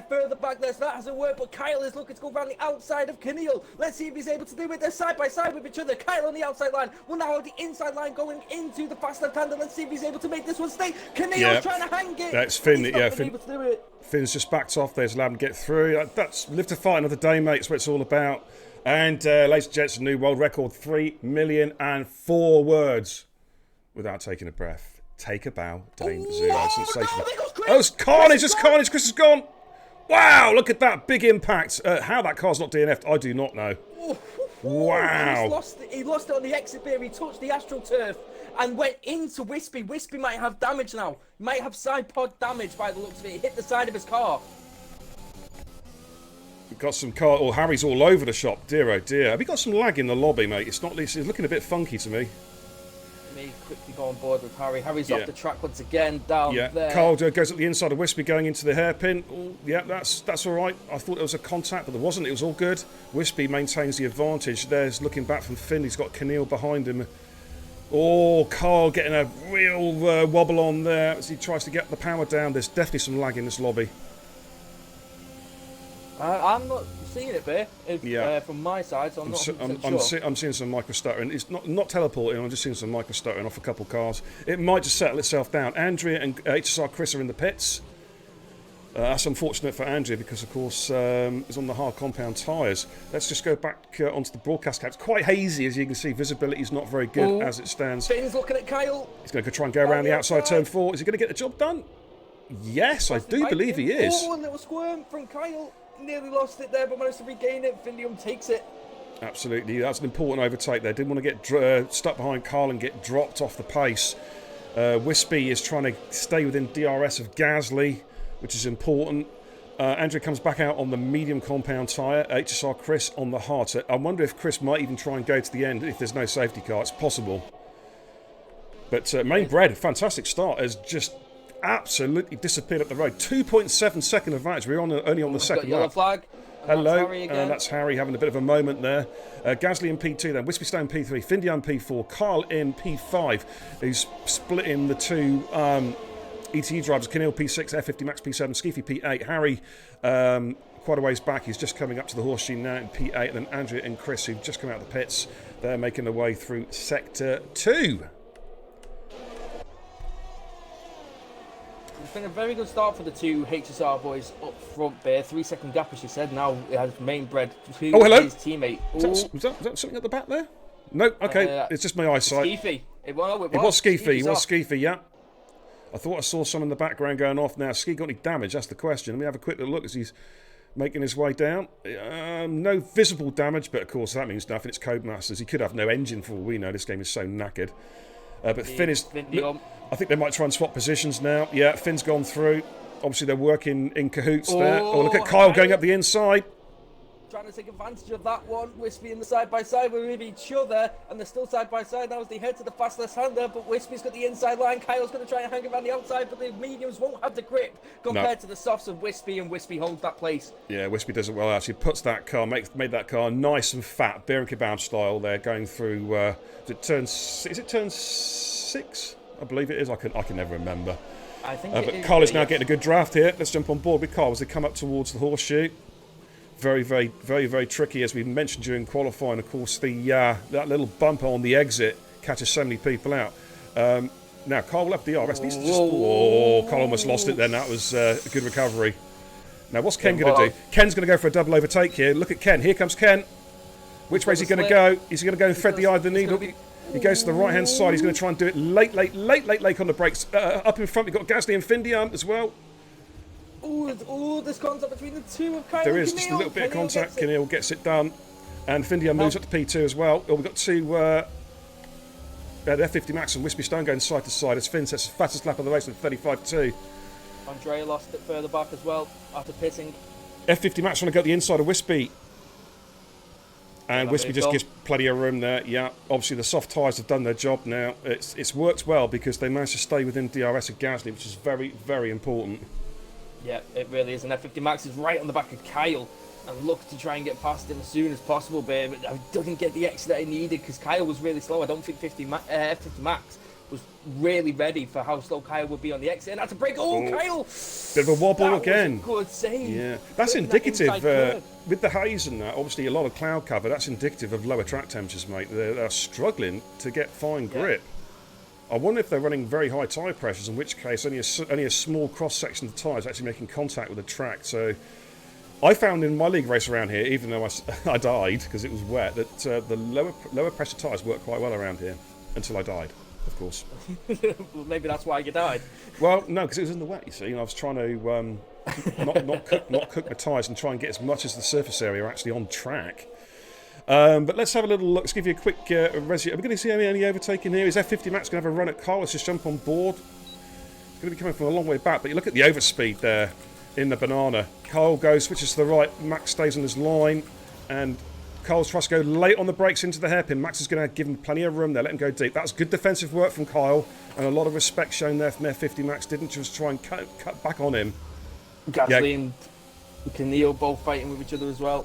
further back there. So that hasn't worked, but Kyle is looking to go around the outside of Keneal. Let's see if he's able to do it. They're side by side with each other. Kyle on the outside line will now have the inside line going into the fast left hander. Let's see if he's able to make this one stay. Keneal's trying to hang it. That's Finn. He's not been able to do it. Finn's just backed off. There's allowed him to get through. That's live to fight another day, mate. That's what it's all about. And ladies and gents, a new world record: 3,000,004 words without taking a breath. Take a bow. Dane 0. Sensational. Oh, it's carnage! It's carnage! Chris is gone. Wow, look at that big impact. How that car's not DNF'd, I do not know. Wow. He lost it on the exit there. He touched the AstroTurf and went into Wispy. Wispy might have damage now. He might have side pod damage by the looks of it. He hit the side of his car. We've got some car. Oh, Harry's all over the shop. Dear, oh dear. Have you got some lag in the lobby, mate? It's looking a bit funky to me. Me quickly go on board with Harry. Harry's off the track once again down there. Carl goes up the inside of Wispy going into the hairpin. Oh, yeah, that's all right. I thought there was a contact, but there wasn't. It was all good. Wispy maintains the advantage. There's looking back from Finn. He's got Keneal behind him. Oh, Carl getting a real wobble on there as he tries to get the power down. There's definitely some lag in this lobby. I'm not seeing it there from my side, so I'm not sure. I'm seeing some micro stuttering. It's not teleporting, I'm just seeing some micro stuttering off a couple of cars. It might just settle itself down. Andrea and HSR Chris are in the pits. That's unfortunate for Andrea because, of course, he's on the hard compound tyres. Let's just go back onto the broadcast cap. It's quite hazy, as you can see. Visibility is not very good as it stands. Finn's looking at Kyle. He's going to try and go around the outside turn 4. Is he going to get the job done? Yes, I do believe he is. Oh, a little squirm from Kyle. Nearly lost it there, but managed to regain it. Infinium takes it. Absolutely, that's an important overtake there. Didn't want to get stuck behind Carl and get dropped off the pace. Wispy is trying to stay within DRS of Gasly, which is important. Andrew comes back out on the medium compound tyre. HSR Chris on the hard. So I wonder if Chris might even try and go to the end if there's no safety car. It's possible. But Main Bread, fantastic start, has just absolutely disappeared up the road. 2.7 second advantage. We're only on the second lap. Yellow flag. Hello, that's Harry having a bit of a moment there. Gasly in P2 then, Wispy Stone P3, Findian P4, Carl in P5, who's splitting the two ETE drivers, Keneal P6, F50 Max P7, Skeefy P8, Harry quite a ways back, he's just coming up to the horseshoe now in P8, and then Andrea and Chris, who've just come out of the pits, they're making their way through Sector 2. It's been a very good start for the two HSR boys up front there. 3 second gap, as you said. Now it has Main Bread to his teammate. Was that something at the back there? No, okay, it's just my eyesight. Skeefy. It was Skeefy. It was Skeefy, yeah. I thought I saw some in the background going off. Now, Ski got any damage? That's the question. Let me have a quick look as he's making his way down. No visible damage, but of course that means nothing. It's Codemasters. He could have no engine for all we know. This game is so knackered. But Finn is... I think they might try and swap positions now. Yeah, Finn's gone through. Obviously, they're working in cahoots there. Oh, look at Kyle going up the inside. Trying to take advantage of that one. Wispy in the side-by-side with each other, and they're still side-by-side now as they head to the fast left-hander, but Wispy's got the inside line. Kyle's going to try and hang around the outside, but the mediums won't have the grip compared to the softs of Wispy, and Wispy holds that place. Yeah, Wispy does it well, actually. Puts that car, made that car nice and fat, beer and kebab style there, going through, is it turn 6? I believe it is. I can never remember. I think but Carl is now getting a good draft here. Let's jump on board with Carl as they come up towards the horseshoe. Very, very, very, very tricky, as we mentioned during qualifying. Of course, that little bumper on the exit catches so many people out. Now, Carl will have DRS. Carl almost lost it then. That was a good recovery. Now, what's Ken going to do? Ken's going to go for a double overtake here. Look at Ken. Here comes Ken. Which way is he going to go? Is he going to go and thread the eye of the needle? He goes to the right-hand side. He's going to try and do it late on the brakes. Up in front, we've got Gasly and Findian as well. There's contact between the two of Kyle. There is just a little bit of contact. Keneal gets it done. And Findian moves up to P2 as well. We've got two... the F50 Max and Wispy Stone going side to side as Finn sets the fastest lap of the race at 35.2. Andrea lost it further back as well after pitting. F50 Max trying to go the inside of Wispy. And Wispy just go. gives plenty of room there. Yeah, obviously the soft tyres have done their job now. It's worked well because they managed to stay within DRS of Gasly, which is very, very important. Yeah, it really is. And F50 Max is right on the back of Kyle and look to try and get past him as soon as possible, but I didn't get the exit that he needed because Kyle was really slow. I don't think F50 Max was really ready for how slow Kyle would be on the exit. And that's a break. Oh, Kyle! Bit of a wobble that again. Was a good save. Yeah, that's indicative. With the haze and that, obviously a lot of cloud cover, that's indicative of lower track temperatures, mate. They're struggling to get fine grip. I wonder if they're running very high tyre pressures, in which case only a small cross-section of the tyres actually making contact with the track. So I found in my league race around here, even though I died because it was wet, that the lower pressure tyres work quite well around here until I died, of course. Well, maybe that's why you died. Well, no, because it was in the wet, you see, and I was trying to not cook my tyres and try and get as much as the surface area actually on track. But let's have a little look. Let's give you a quick resume. Are we going to see any overtaking here? Is F50 Max going to have a run at Carl? Let's just jump on board. It's going to be coming from a long way back, but you look at the overspeed there in the banana. Carl goes, switches to the right. Max stays on his line, and Carl's tries to go late on the brakes into the hairpin. Max is going to give him plenty of room there, let him go deep. That's good defensive work from Kyle, and a lot of respect shown there from F50 Max. Didn't just try and cut back on him. Gasly and Canio both fighting with each other as well.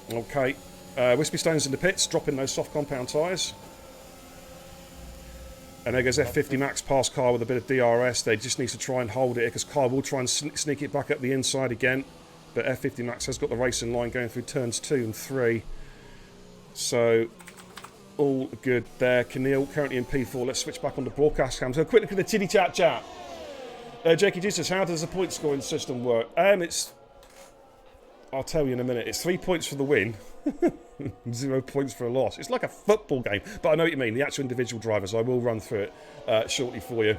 Okay. Wispy Stone's in the pits, dropping those soft compound tyres. And there goes F50 Max past Kyle with a bit of DRS. They just need to try and hold it because Kyle will try and sneak it back up the inside again. But F50 Max has got the racing line going through turns 2 and 3. So, all good there. Keneal currently in P4. Let's switch back on the broadcast cam. So, a quick look at the titty chat. Jakey Jesus, how does the point scoring system work? I'll tell you in a minute. It's 3 points for the win, 0 points for a loss. It's like a football game, but I know what you mean. The actual individual drivers, I will run through it shortly for you.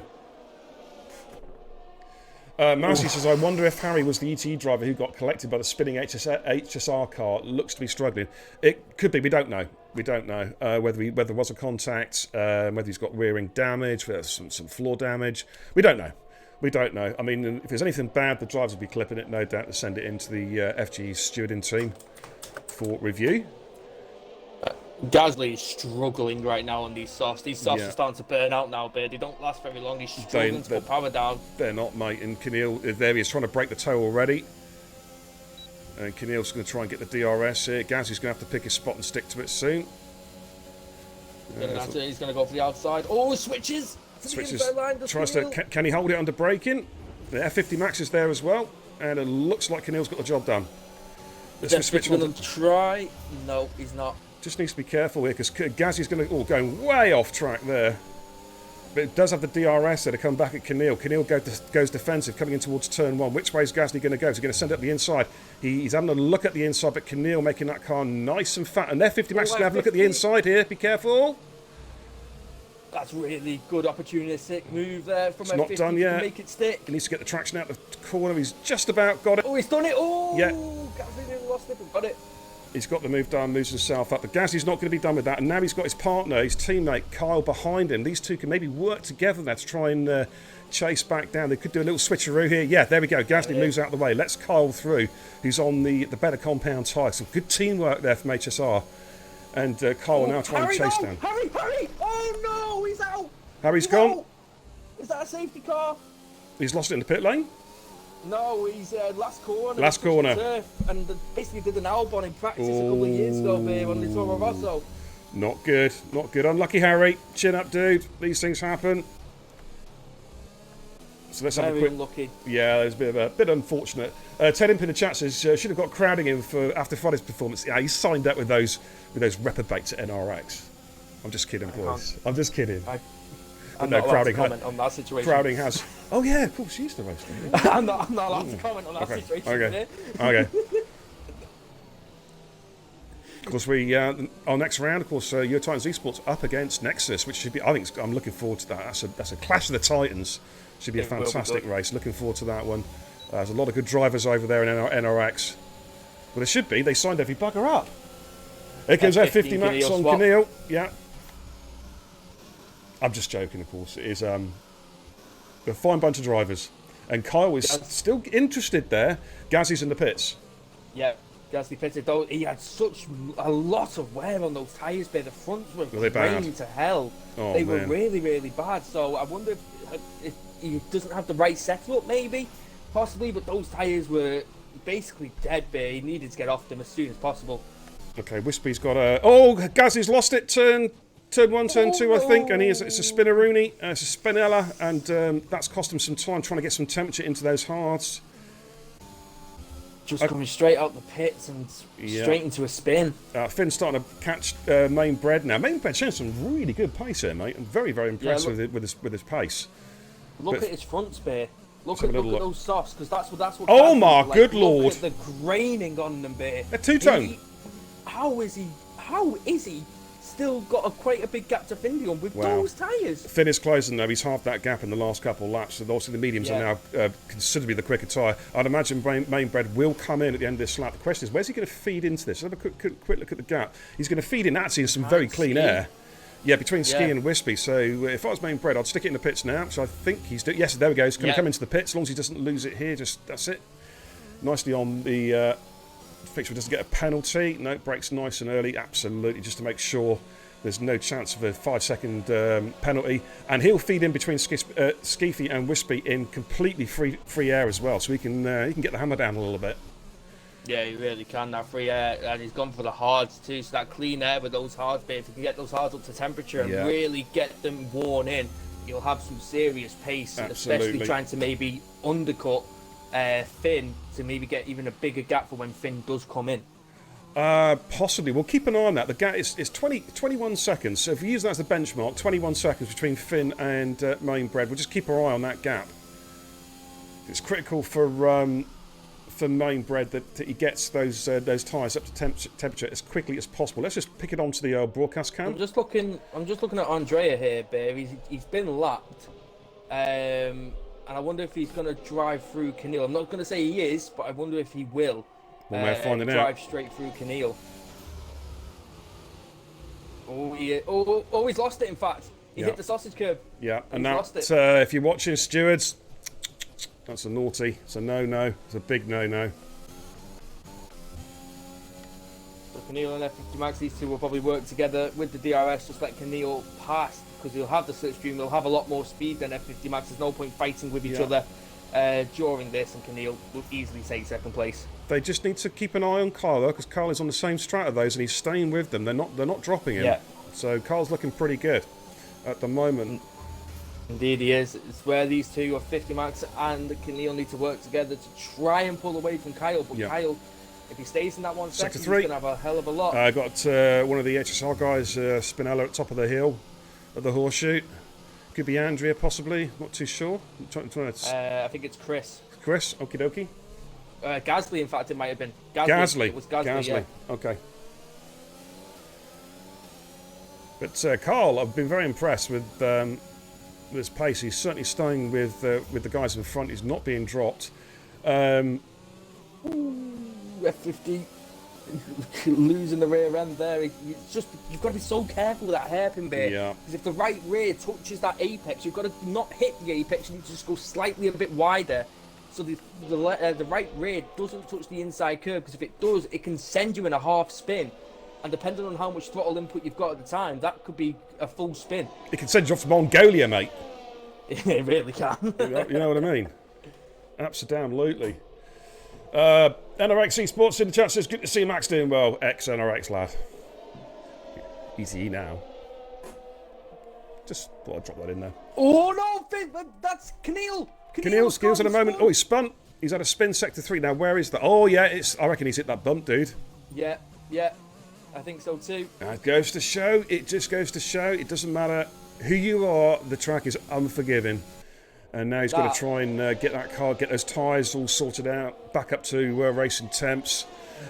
Mousy says, I wonder if Harry was the ETE driver who got collected by the spinning HSR car. Looks to be struggling. It could be. We don't know. We don't know whether there was a contact, whether he's got rear end damage, whether there's some floor damage. We don't know. We don't know. I mean, if there's anything bad, the drivers will be clipping it, no doubt, to send it into the FG stewarding team for review. Gasly is struggling right now on these softs. These softs are starting to burn out now, but they don't last very long. He's struggling to put power down. They're not, mate. And Keneal, there he is, trying to break the toe already. And Keneal's going to try and get the DRS here. Gasly's going to have to pick his spot and stick to it soon. He's going to go for the outside. Oh, switches! Tries to. Can he hold it under braking? The F50 Max is there as well, and it looks like Keneal's got the job done. Let's switch on. Try. No, he's not. Just needs to be careful here because Gasly's going to going way off track there. But it does have the DRS there to come back at Keneal. Keneal goes defensive, coming in towards turn 1. Which way is Gasly going to go? Is he going to send it up the inside? He's having a look at the inside, but Keneal making that car nice and fat. And F50 Max is going to have a look at the inside here. Be careful. That's really good opportunistic move there from F50 to make it stick. He needs to get the traction out the corner. He's just about got it. Oh, he's done it. Oh, yeah. Gasly nearly lost it, but got it. He's got the move done, moves himself up. But Gasly's not going to be done with that. And now he's got his partner, his teammate, Kyle, behind him. These two can maybe work together there to try and chase back down. They could do a little switcheroo here. Yeah, there we go. Gasly moves out of the way. Lets Kyle through, who's on the better compound tyre. Some good teamwork there from HSR. And Kyle now trying to chase down. Harry! Oh, no, he's out. Harry's gone. Is that a safety car? He's lost it in the pit lane? No, he's last corner. Last corner. And basically did an Albon in practice a couple of years ago on the Toro Rosso. Not good. Not good. Unlucky, Harry. Chin up, dude. These things happen. So let's have a quick. Unlucky. Yeah, there's a bit unfortunate. Ted Imp in the chat says should have got crowding in for after Friday's performance. Yeah, he signed up with those reprobates at NRX. I'm just kidding, boys. I'm just kidding. I'm not allowed to comment on that situation. Crowding has. Oh yeah, of course, she used to race. I'm not allowed to comment on that situation. Okay. Of course, our next round, of course, Your Titans Esports up against Nexus, which should be. I'm looking forward to that. That's a clash of the Titans. Should be a fantastic race. Looking forward to that one. There's a lot of good drivers over there in NRX. Well, there should be. They signed every bugger up. Here comes F50 Max on Keneal. Yeah. I'm just joking, of course. It is a fine bunch of drivers. And Kyle is still interested there. Gazzy's in the pits. Yeah, Gasly pitted though. He had such a lot of wear on those tyres, but the fronts were draining to hell. Oh, they were really, really bad. So I wonder if he doesn't have the right setup, maybe, possibly. But those tyres were basically dead, but he needed to get off them as soon as possible. Okay, Wispy's got a... Oh, Gazzy's lost it. Turn 1, turn 2, I think. And it's a Spinneroonie. It's a Spinella. And that's cost him some time trying to get some temperature into those hards. Just coming straight out the pits and straight into a spin. Finn's starting to catch Main Bread now. Main Bread showing some really good pace here, mate. I'm very, very impressed with his pace. Look at his front spare. Look at those softs, because that's what. Oh my good lord! Look at the graining on them, bear. They're two-tone. How is he still got quite a big gap to Finn on with those tyres? Finn is closing though. He's halved that gap in the last couple of laps. So obviously the mediums are now considerably the quicker tyre. I'd imagine Main Bread will come in at the end of this lap. The question is, where's he going to feed into this? Let's have a quick look at the gap. He's going to feed in actually in some very clean air. Yeah, between Ski and Wispy. So if I was Main Bread, I'd stick it in the pits now, which I think he's doing. Yes, there we go. He's going to come into the pits. As long as he doesn't lose it here, that's it. Nicely on the fixture, doesn't get a penalty. No, brakes nice and early. Absolutely, just to make sure there's no chance of a 5-second penalty. And he'll feed in between Skeefy and Wispy in completely free air as well, so he can get the hammer down a little bit. Yeah, he really can, that free air, and he's gone for the hards too, so that clean air with those hards, but if you can get those hards up to temperature and really get them worn in, you'll have some serious pace, especially trying to maybe undercut Finn to maybe get even a bigger gap for when Finn does come in. Possibly. We'll keep an eye on that. The gap is 21 seconds, so if we use that as the benchmark, 21 seconds between Finn and Main Bread. We'll just keep our eye on that gap. It's critical for Main Bread that he gets those tyres up to temperature as quickly as possible. Let's just pick it onto the broadcast cam. I'm just looking at Andrea here, Bear. He's been lapped, and I wonder if he's going to drive through Keneal. I'm not going to say he is, but I wonder if he will. One way of finding drive straight through Keneal. Oh, he's lost it. In fact, he hit the sausage curb. Yeah, and now if you're watching, stewards. That's a naughty. It's a no-no. It's a big no-no. So Keneal and F50 Max, these two will probably work together with the DRS, just let Keneal pass, because he'll have the slipstream, he'll have a lot more speed than F50 Max. There's no point fighting with each other during this, and Keneal will easily take second place. They just need to keep an eye on Carl, because Carl is on the same strat of those, and he's staying with them. They're not dropping him. Yeah. So Carl's looking pretty good at the moment. Indeed he is. It's where these two are 50 Max and Keneal need to work together to try and pull away from Kyle. But Kyle, if he stays in that 1 second, he's going to have a hell of a lot. I got one of the HSR guys, Spinella, at top of the hill at the horseshoe. Could be Andrea, possibly. Not too sure. I think it's Chris. Chris, okie dokie. Gasly, in fact, it might have been. Gasly. It was Gasly. Yeah. Okay. But Carl, I've been very impressed with his pace. He's certainly staying with the guys in front. He's not being dropped. F50 losing the rear end there. It's just, you've got to be so careful with that hairpin bit. Yeah. Because if the right rear touches that apex, you've got to not hit the apex. You need to just go slightly a bit wider, so the right rear doesn't touch the inside curve. Because if it does, it can send you in a half spin. And depending on how much throttle input you've got at the time, that could be a full spin. It can send you off to Mongolia, mate. It really can. You know what I mean? Absolutely. NRX Esports in the chat says, good to see Max doing well. Ex-NRX lad. Easy now. Just thought I'd drop that in there. Oh no, that's Keneal. Keneal skills in a moment. Oh, he's spun. He's had a spin sector 3. Now, where is that? Oh, yeah, I reckon he's hit that bump, dude. Yeah. I think so too. It goes to show. It just goes to show. It doesn't matter who you are. The track is unforgiving. And now he's got to try and get that car, get those tyres all sorted out, back up to racing temps,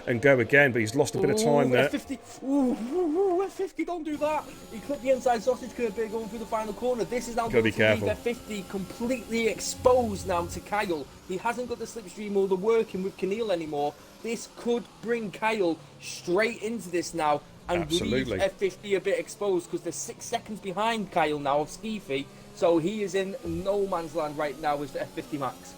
and go again. But he's lost a bit of time there. F50. F50, don't do that. He clipped the inside sausage curve bit going through the final corner. This is now going to leave F50 completely exposed now to Kyle. He hasn't got the slipstream or the working with Keneal anymore. This could bring Kyle straight into this now and leave F50 a bit exposed, because they're 6 seconds behind Kyle now of Skeefy. So he is in no man's land right now with F50 Max.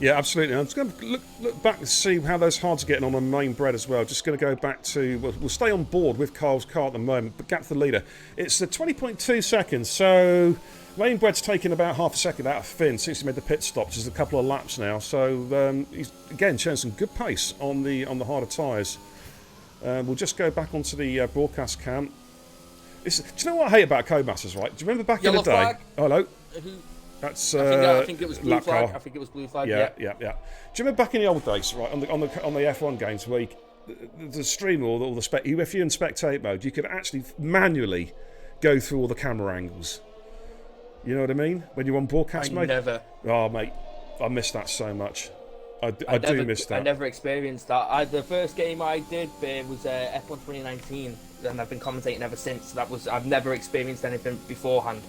Yeah, absolutely. I'm just going to look back and see how those hards are getting on main bread as well. Just going to go back to... We'll stay on board with Kyle's car at the moment, but gap to the leader. It's 20.2 seconds, so main bread's taken about half a second out of Finn since he made the pit stop, which is a couple of laps now. So he's, again, showing some good pace on the harder tyres. We'll just go back onto the broadcast cam. Do you know what I hate about Codemasters, right? Do you remember back Yellow in the day... flag. Oh, hello? That's I think it was blue flag. Car. I think it was blue flag. Yeah. Do you remember back in the old days, right, on the F1 games where the stream or if you're in spectate mode, you could actually manually go through all the camera angles. You know what I mean? When you're on broadcast mode. Never. Oh mate, I miss that so much. I do miss that. I never experienced that. The first game I did was F1 2019, and I've been commentating ever since. I've never experienced anything beforehand.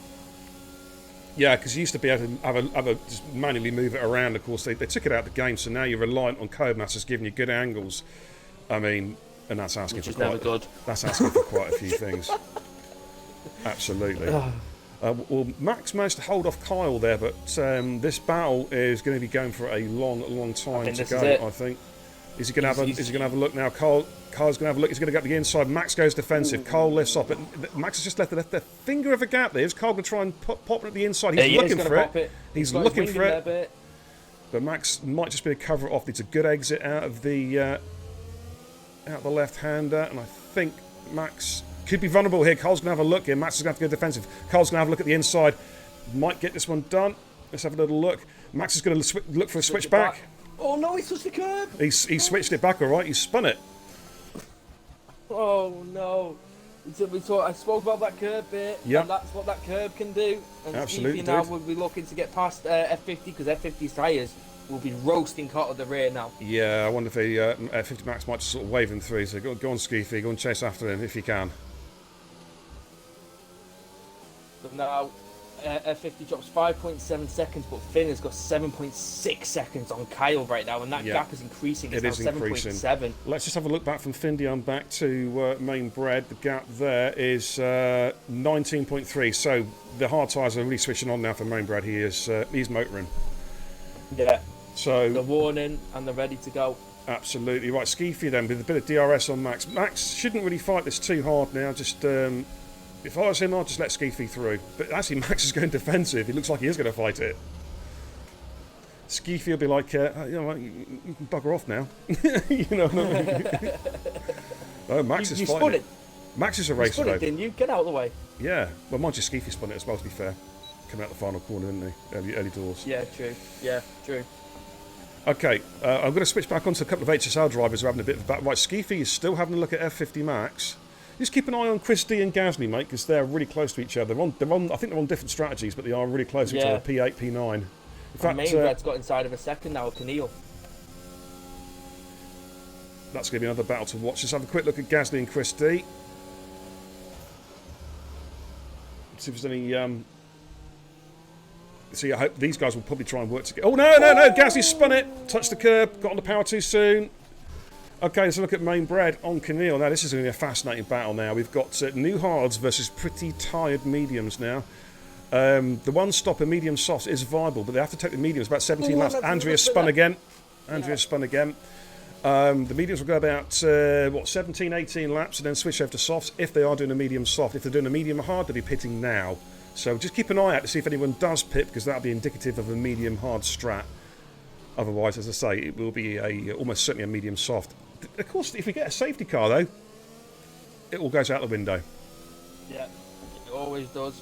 Yeah, because you used to be able to just manually move it around. Of course, they took it out of the game, so now you're reliant on Codemasters giving you good angles. I mean, and that's asking for quite. Good. That's asking for quite a few things. Absolutely. Well, Max managed to hold off Kyle there, but this battle is going to be going for a long time to go. I think. Is he going to have a look now? Kyle's going to have a look. He's going to go to the inside. Max goes defensive. Ooh. Kyle lifts up, but Max has just left the finger of a gap there. Is Kyle going to try and pop it at the inside? He's looking for it. He's looking for it. But Max might just be a cover it off. It's a good exit out of the left-hander, and I think Max could be vulnerable here. Kyle's going to have a look here. Max is going to have to go defensive. Kyle's going to have a look at the inside. Might get this one done. Let's have a little look. Max is going to look for a switch back. Oh no, he switched the curb. He switched it back, all right. He spun it. Oh no. I spoke about that curb bit, and that's what that curb can do. And absolutely. Now we'll be looking to get past F50 because F50's tyres will be roasting Cott at the rear now. Yeah, I wonder if F50 Max might just sort of wave him through. So go on, Skeefy, go and chase after him if you can. So now F50 drops 5.7 seconds, but Finn has got 7.6 seconds on Kyle right now, and that gap is increasing. It's now 7.7. Let's just have a look back from Findion back to main bread. The gap there is 19.3. So the hard tyres are really switching on now for main bread. He's motoring. Yeah. So they're warning and they're ready to go. Absolutely right. Skeefy then with a bit of DRS on Max. Max shouldn't really fight this too hard now. Just if I was him, I'd just let Skeefy through. But actually, Max is going defensive. He looks like he is going to fight it. Skeefy will be like, you know what, you can bugger off now. You know what I mean? Oh, Max is fighting. Spun it. Max is a racer, though. Didn't you? Get out of the way. Yeah. Well, mind you, Skeefy spun it as well, to be fair. Coming out the final corner, didn't he? Early doors. Yeah, true. Yeah, true. Okay, I'm going to switch back onto a couple of HSR drivers who are having a bit of a battle. Right, Skeefy is still having a look at F50 Max. Just keep an eye on Chris D and Gasly, mate, because they're really close to each other. I think they're on different strategies, but they are really close to each other. P8, P9. In fact, main red's got inside of a second now with Keneal. That's going to be another battle to watch. Let's have a quick look at Gasly and Chris D. See if there's any. See, I hope these guys will probably try and work together. Oh, no! Gasly spun it. Touched the curb. Got on the power too soon. Okay, let's look at main bread on Keneal. Now, this is going to be a fascinating battle now. We've got new hards versus pretty tired mediums now. The one stopper medium soft is viable, but they have to take the mediums about 17 laps. Andrea spun again. The mediums will go about 17, 18 laps and then switch over to softs if they are doing a medium soft. If they're doing a medium hard, they'll be pitting now. So just keep an eye out to see if anyone does pit, because that'll be indicative of a medium hard strat. Otherwise, as I say, it will be almost certainly a medium soft. Of course, if we get a safety car, though, it all goes out the window. Yeah, it always does.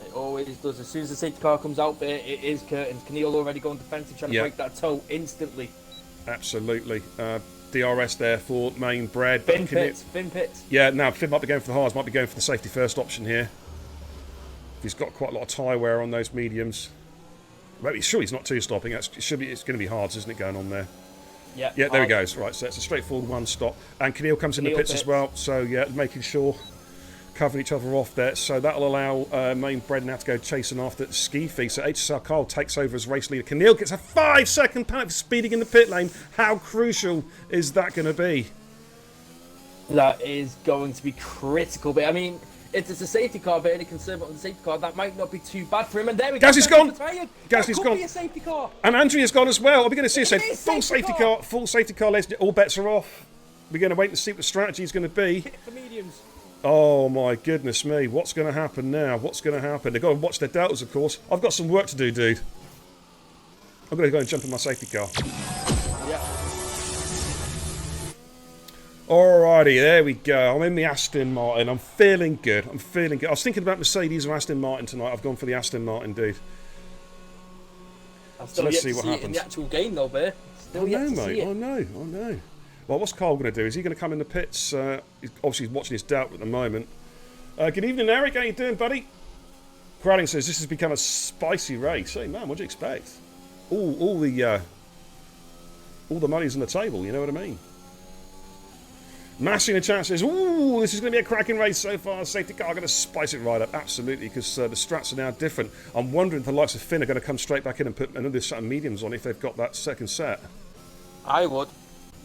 It always does. As soon as the safety car comes out there, it is curtains. Keneal already going defensive, trying to break that toe instantly. Absolutely. DRS there for main bread. Finn pits. Yeah, now Finn might be going for the hards, might be going for the safety first option here. He's got quite a lot of tyre wear on those mediums. Maybe sure he's not two-stopping. It's going to be hards, isn't it, going on there? Yeah, there he goes. Right, so it's a straightforward one stop. And Keneal comes in the pits as well. So, yeah, making sure, covering each other off there. So that'll allow main bread now to go chasing after Skeefy. So HSR Carl takes over as race leader. Keneal gets a 5-second penalty for speeding in the pit lane. How crucial is that going to be? That is going to be critical. But, I mean, If it's a safety car, but any concern about the safety car, that might not be too bad for him. And there we go. Gasly's gone. Gasly's gone. Be a safety car. And Andrea's gone as well. Are we going to see a full safety car? Full safety car. All bets are off. We're going to wait and see what the strategy is going to be. Hit for mediums. Oh my goodness me. What's going to happen now? What's going to happen? They've got to watch their deltas, of course. I've got some work to do, dude. I'm going to go and jump in my safety car. Yeah. Alrighty, there we go. I'm in the Aston Martin. I'm feeling good. I'm feeling good. I was thinking about Mercedes or Aston Martin tonight. I've gone for the Aston Martin, dude. So let's see what happens in the actual game, though, Bear. Still yet to see it. I know. Well, what's Carl going to do? Is he going to come in the pits? Obviously, he's watching his delta at the moment. Good evening, Eric. How you doing, buddy? Crowding says this has become a spicy race. Hey, man, what do you expect? All the money's on the table. You know what I mean? Massey in the chat says, ooh, this is going to be a cracking race so far. Safety car going to spice it right up. Absolutely, because the strats are now different. I'm wondering if the likes of Finn are going to come straight back in and put another set of mediums on if they've got that second set. I would.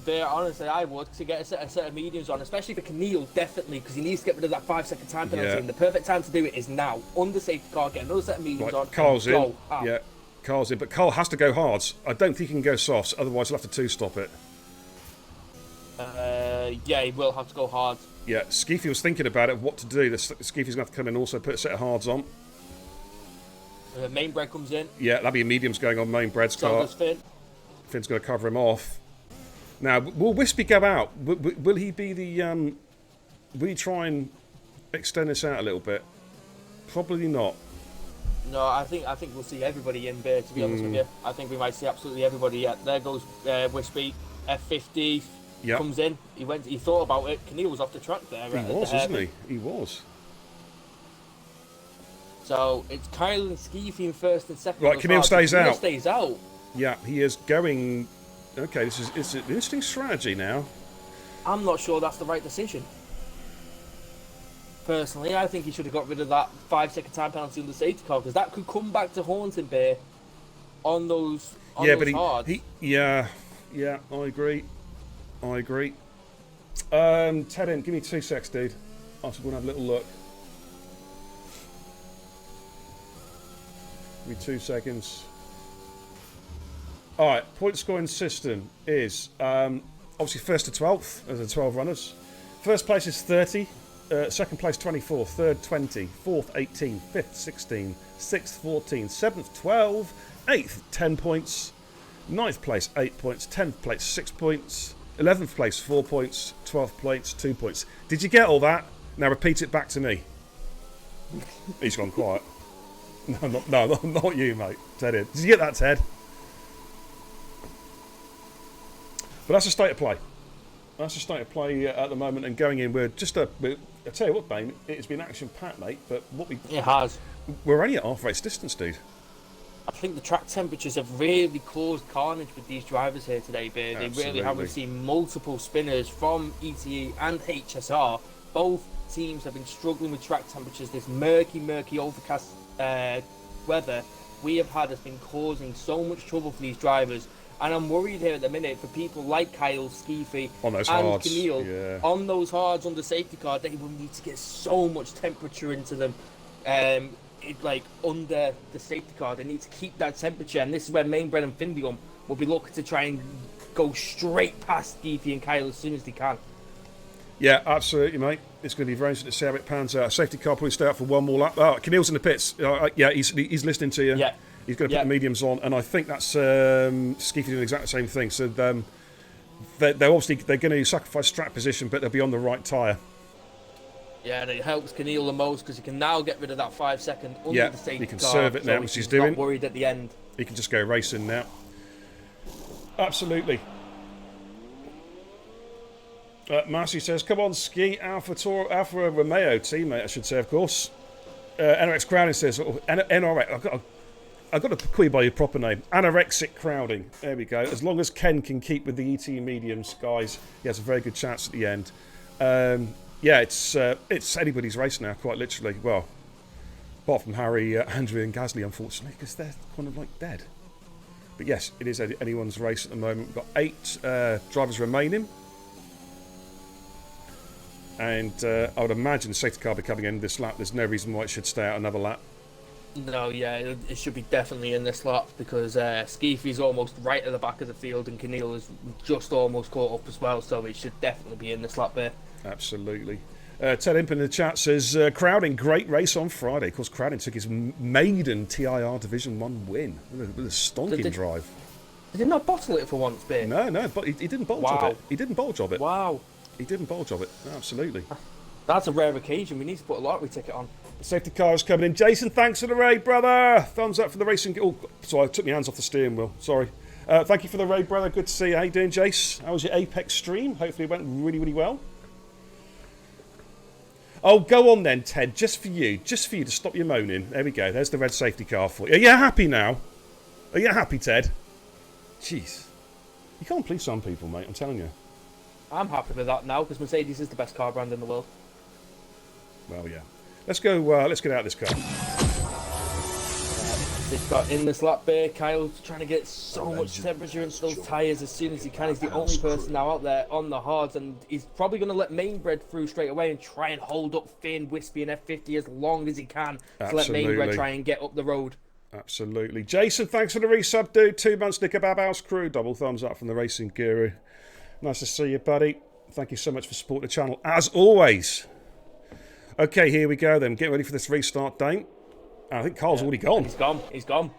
Honestly, I would, to get a set of mediums on, especially for Keneal, definitely, because he needs to get rid of that 5-second time penalty. And the perfect time to do it is now. On the safety car, get another set of mediums on. Carl's in. Yeah, Carl's in. But Carl has to go hards. I don't think he can go softs, otherwise he'll have to two-stop it. Yeah, he will have to go hard. Yeah, Skeefy was thinking about it, what to do. Skeefy's going to have to come in and also put a set of hards on. Main bread comes in. Yeah, that'll be mediums going on main bread's car. So does Finn. Finn's going to cover him off. Now, will Wispy go out? Will he be the... will he try and extend this out a little bit? Probably not. No, I think we'll see everybody in there, to be honest with you. I think we might see absolutely everybody. Yeah, there goes Wispy, F50. Yep. Comes in. He thought about it. Keneal was off the track there. He was, wasn't he? He was. So it's Kyle and Skeefy in first and second. Right, Keneal stays out. Stays out. Yeah, he is going. Okay, it's an interesting strategy now. I'm not sure that's the right decision. Personally, I think he should have got rid of that 5-second time penalty on the safety car, because that could come back to haunt him there on those. Hards. Yeah, I agree. Ted in, give me 2 secs, dude. I'm just going to have a little look. Give me 2 seconds. Alright, point scoring system is obviously 1st to 12th, as the 12 runners. First place is 30, second place 24, third 20, fourth 18, fifth 16, sixth 14, 7th 12, 8th 10 points, 9th place 8 points, 10th place 6 points, 11th place 4 points, 12th place 2 points. Did you get all that? Now repeat it back to me. He's gone quiet. No, not you, mate. Ted in. Did you get that, Ted? But that's the state of play. That's the state of play at the moment, and going in, I tell you what, Bane, it's been action-packed, mate, but it has. We're only at half-race distance, dude. I think the track temperatures have really caused carnage with these drivers here today, Bear. They really have. We've seen multiple spinners from ETE and HSR. Both teams have been struggling with track temperatures. This murky, overcast weather we have had has been causing so much trouble for these drivers. And I'm worried here at the minute for people like Kyle, Skeefy, and Keneal on those hards on the safety car. They will need to get so much temperature into them. Under the safety car, they need to keep that temperature, and this is where Mainbred and Findium will be looking to try and go straight past Skeefy and Kyle as soon as they can. Yeah, absolutely, mate. It's going to be very interesting to see how it pans out. Safety car probably stay out for one more lap. Keneal's in the pits. Yeah, he's listening to you. Yeah. He's going to put the mediums on, and I think that's Skeefy doing exactly the same thing. So they're going to sacrifice strat position, but they'll be on the right tyre. Yeah, and it helps Keneal the most because he can now get rid of that 5 second under the safety car. He can serve it now, which he's doing. Not worried at the end. He can just go racing now. Absolutely. Marcy says, "Come on, Ski Alpha Romeo teammate, I should say, of course." NRX Crowding says, NRX. I've got to call you by your proper name. Anorexic Crowding. There we go. As long as Ken can keep with the ET mediums, guys, he has a very good chance at the end. Yeah, it's anybody's race now, quite literally. Well, apart from Harry, Andrew and Gasly, unfortunately, because they're kind of like dead. But yes, it is anyone's race at the moment. We've got 8 drivers remaining. And I would imagine the safety car will be coming in this lap. There's no reason why it should stay out another lap. No, yeah, it should be definitely in this lap because Skeefy's almost right at the back of the field and Keneal is just almost caught up as well, so it should definitely be in this lap there. Absolutely. Ted Imp in the chat says, Crowding, great race on Friday. Of course, Crowding took his maiden TIR Division 1 win with a stonking drive. Did he not bottle it for once, babe? No, but he didn't bulge of it. He didn't bulge of it. Wow. He didn't bulge of it. Absolutely. That's a rare occasion. We need to put a lottery ticket on. The safety car is coming in. Jason, thanks for the raid, brother. Thumbs up for the racing. Oh, sorry, I took my hands off the steering wheel. Sorry. Thank you for the raid, brother. Good to see you. How you doing, Jace? How was your Apex stream? Hopefully it went really, really well. Oh, go on then, Ted. Just for you to stop your moaning. There we go. There's the red safety car for you. Are you happy now? Are you happy, Ted? Jeez. You can't please some people, mate. I'm telling you. I'm happy with that now because Mercedes is the best car brand in the world. Well, yeah. Let's go. Let's get out of this car. They've got in this lap there. Kyle's trying to get so much temperature into those tyres as soon as he can. He's the only person now out there on the hards, and he's probably going to let Mainbred through straight away and try and hold up Finn, Wispy, and F50 as long as he can to let Mainbred try and get up the road. Absolutely. Jason, thanks for the resub, dude. 2 months, Nick Kebab House crew. Double thumbs up from the Racing Guru. Nice to see you, buddy. Thank you so much for supporting the channel, as always. Okay, here we go then. Get ready for this restart, Dane. I think Carl's already gone. He's gone.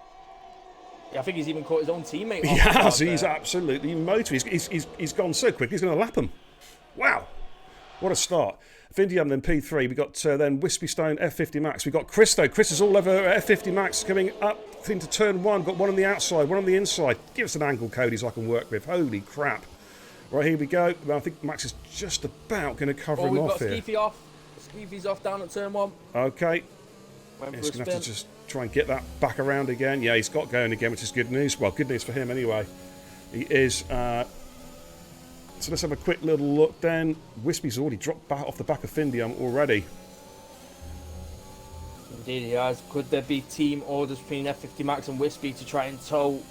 Yeah, I think he's even caught his own teammate. He has. He's absolutely motored. He's gone so quick. He's going to lap him. Wow. What a start. Vindium then P3. We got then Wispy Stone F50 Max. We got Chris though. Chris is all over F50 Max coming up into turn 1. Got one on the outside, one on the inside. Give us an angle, Cody, so I can work with. Holy crap. Right, here we go. I think Max is just about going to cover him off here. We've got Skeefy off. Skeefy's off down at turn 1. Okay. He's going to have to just try and get that back around again. Yeah, he's got going again, which is good news. Well, good news for him anyway. He is. So let's have a quick little look then. Wispy's already dropped back off the back of Findium already. Indeed he has. Could there be team orders between F50 Max and Wispy to try and tow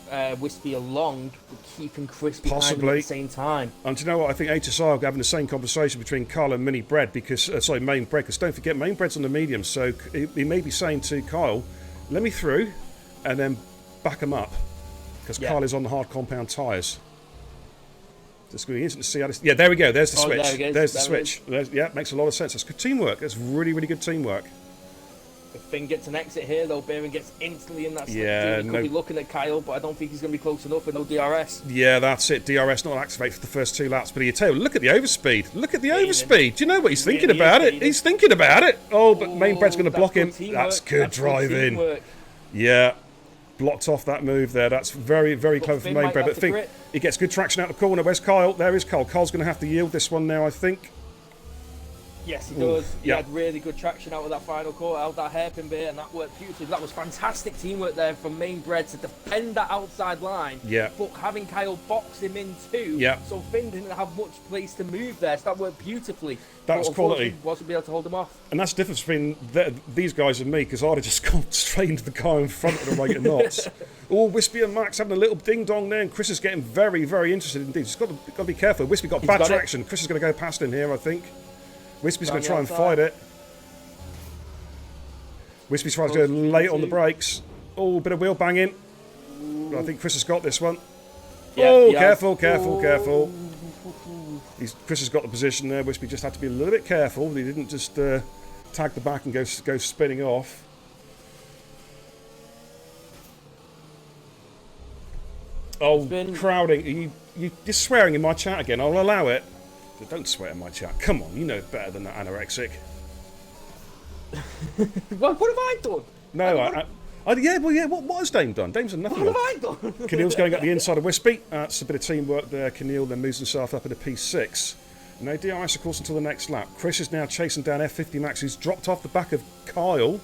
Wispy along, but keeping Chris behind him at the same time? And do you know what? I think HSR are having the same conversation between Kyle and Mini Bread because, Main Bread, because don't forget, Main Bread's on the medium, so he may be saying to Kyle, let me through, and then back him up, because Kyle is on the hard compound tyres. It's going to be interesting to see how this... Yeah, there we go. There's the switch. There's the switch. Yeah, makes a lot of sense. That's good teamwork. That's really, really good teamwork. If Finn gets an exit here, though, Baron gets instantly in that slip. Yeah, he could be looking at Kyle, but I don't think he's going to be close enough with no DRS. Yeah, that's it. DRS not activate for the first 2 laps. But you tell, look at the overspeed. Look at the overspeed. Do you know what he's thinking about it? He's thinking about it. Oh, but Mainbred's going to block him. That's good driving. Yeah, blocked off that move there. That's very, very clever from Mainbred. But think he gets good traction out the corner. Where's Kyle? There is Kyle. Kyle's going to have to yield this one now, I think. Yes, he does. He had really good traction out of that final quarter, out of that hairpin bit, and that worked beautifully. That was fantastic teamwork there from Mainbred to defend that outside line. Yeah. But having Kyle box him in too. Yeah. So Finn didn't have much place to move there. So that worked beautifully. That was quality. Wasn't able to hold him off. And that's the difference between these guys and me, because I'd have just gone straight into the car in front at the rate of knots. Oh, Wispy and Max having a little ding dong there, and Chris is getting very, very interested indeed. He's got to be careful. Wispy got bad traction. Chris is going to go past him here, I think. Wispy's going to try and fight it. Wispy's trying to go late on the brakes. Oh, a bit of wheel banging. I think Chris has got this one. Oh, careful, careful, careful. Chris has got the position there. Wispy just had to be a little bit careful. He didn't just tag the back and go spinning off. Oh, crowding. You're swearing in my chat again. I'll allow it. Don't swear in my chat. Come on, you know better than that anorexic. What have I done? No, what has Dame done? Dame's done nothing. What have I done? Keneal's going up the inside of Wispy. That's a bit of teamwork there. Keneal then moves himself up at a P6. No DRS, of course, until the next lap. Chris is now chasing down F50 Max, who's dropped off the back of Kyle.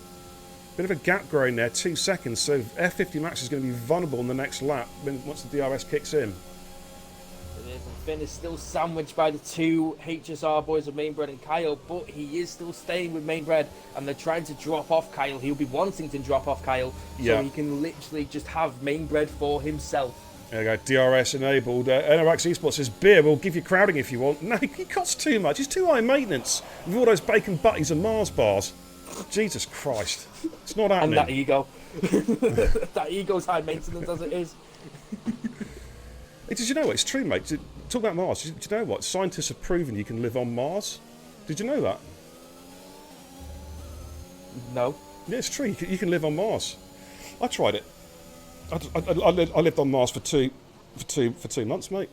Bit of a gap growing there, 2 seconds. So F50 Max is going to be vulnerable in the next lap once the DRS kicks in. Finn is still sandwiched by the 2 HSR boys of Mainbred and Kyle, but he is still staying with Mainbred, and they're trying to drop off Kyle. He'll be wanting to drop off Kyle, so he can literally just have Mainbred for himself. There you go, DRS enabled. NRX Esports says, beer, we'll give you crowding if you want. No, he costs too much. It's too high maintenance with all those bacon butties and Mars bars. Jesus Christ. It's not happening. And that ego. That ego's high maintenance as it is. Hey, did you know what? It's true, mate. Talk about Mars. Did you know what? Scientists have proven you can live on Mars. Did you know that? No. Yeah, it's true. You can live on Mars. I tried it. I lived on Mars for two months, mate.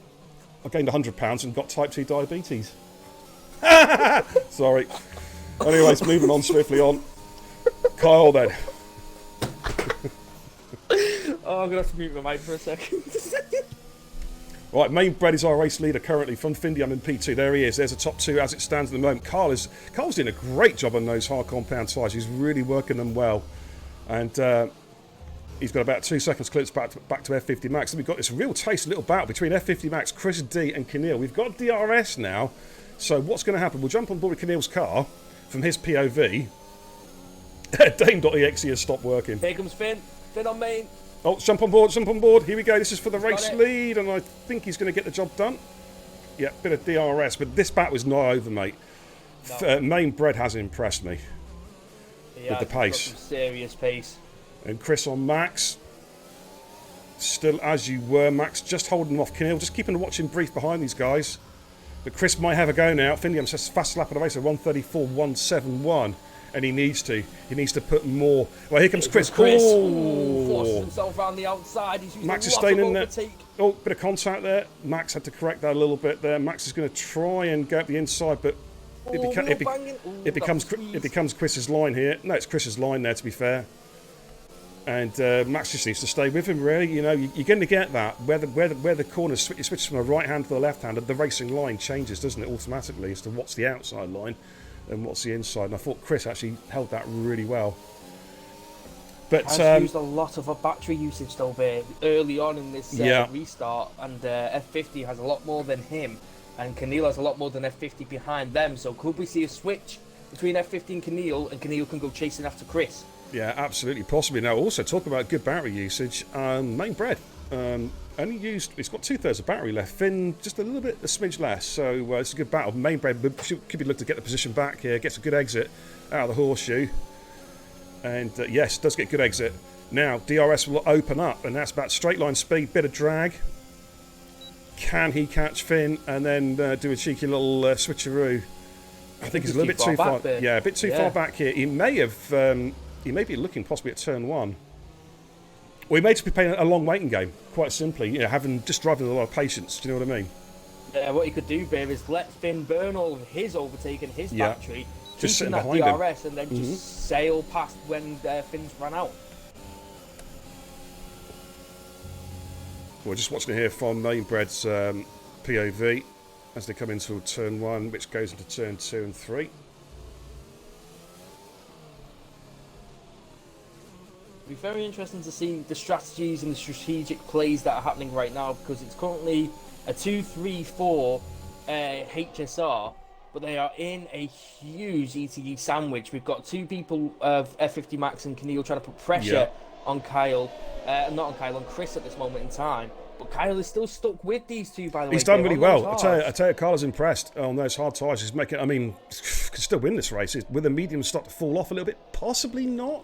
I gained 100 pounds and got type 2 diabetes. Sorry. Anyways, moving on swiftly on. Kyle, then. Oh, I'm gonna have to mute my mic for a second. Right, Main Bread is our race leader currently from Findium in P2. There he is. There's a top two as it stands at the moment. Carl's doing a great job on those hard compound tyres. He's really working them well. And he's got about 2 seconds clips back to F50 Max. And we've got this real tasty little battle between F50 Max, Chris D and Keneal. We've got DRS now. So what's going to happen? We'll jump on board with Keneal's car from his POV. Dame.exe has stopped working. Here comes Finn. Finn on main. Oh, jump on board. Here we go. This is for the race lead, and I think he's going to get the job done. Yeah, bit of DRS, but this battle is not over, mate. No. Main Bread has impressed me with the pace. Got some serious pace. And Chris on Max. Still as you were, Max, just holding off Keneal, just keeping the watching brief behind these guys. But Chris might have a go now. Findium says fast lap of the race at 134.171. And he needs to put more. Well, here comes Chris. Forces himself around the outside. He's using Max is staying in there. Oh, bit of contact there. Max had to correct that a little bit there. Max is going to try and go up the inside, but it becomes Chris's line here. No, it's Chris's line there, to be fair. And Max just needs to stay with him, really. You know, you're going to get that where the corner switches from the right hand to the left hand, and the racing line changes, doesn't it, automatically as to what's the outside line and what's the inside. And I thought Chris actually held that really well. But used a lot of a battery usage though, babe, early on in this restart, and F50 has a lot more than him, and Keneal has a lot more than F50 behind them. So could we see a switch between F50 and Keneal can go chasing after Chris? Yeah, absolutely, possibly. Now, also talk about good battery usage. Main Bread only used, it's got 2/3 of battery left. Finn just a smidge less. So it's a good battle. Main Bread could be looking to get the position back here, gets a good exit out of the horseshoe. And yes, does get good exit. Now, DRS will open up, and that's about straight line speed, bit of drag. Can he catch Finn and then do a cheeky little switcheroo? I think he's a little bit too far. Yeah, a bit too far back here. He may have. He may be looking possibly at turn one. Or he may just be playing a long waiting game, quite simply. You know, just driving with a lot of patience. Do you know what I mean? Yeah, what he could do, babe, is let Finn burn all of his overtake and his battery, just sitting that behind DRS, him, and then just sail past when Finn's run out. We're just watching it here from Main Bread's POV as they come into turn one, which goes into turn 2 and 3. It'll be very interesting to see the strategies and the strategic plays that are happening right now, because it's currently a 2-3-4 HSR, but they are in a huge ETE sandwich. We've got two people of F50 Max and Keneal trying to put pressure on Kyle, on Chris at this moment in time. But Kyle is still stuck with these two, by the way. He's done really well. I tell you, Kyle is impressed on those hard tyres. He's making, I mean, could still win this race. Will the mediums start to fall off a little bit? Possibly not.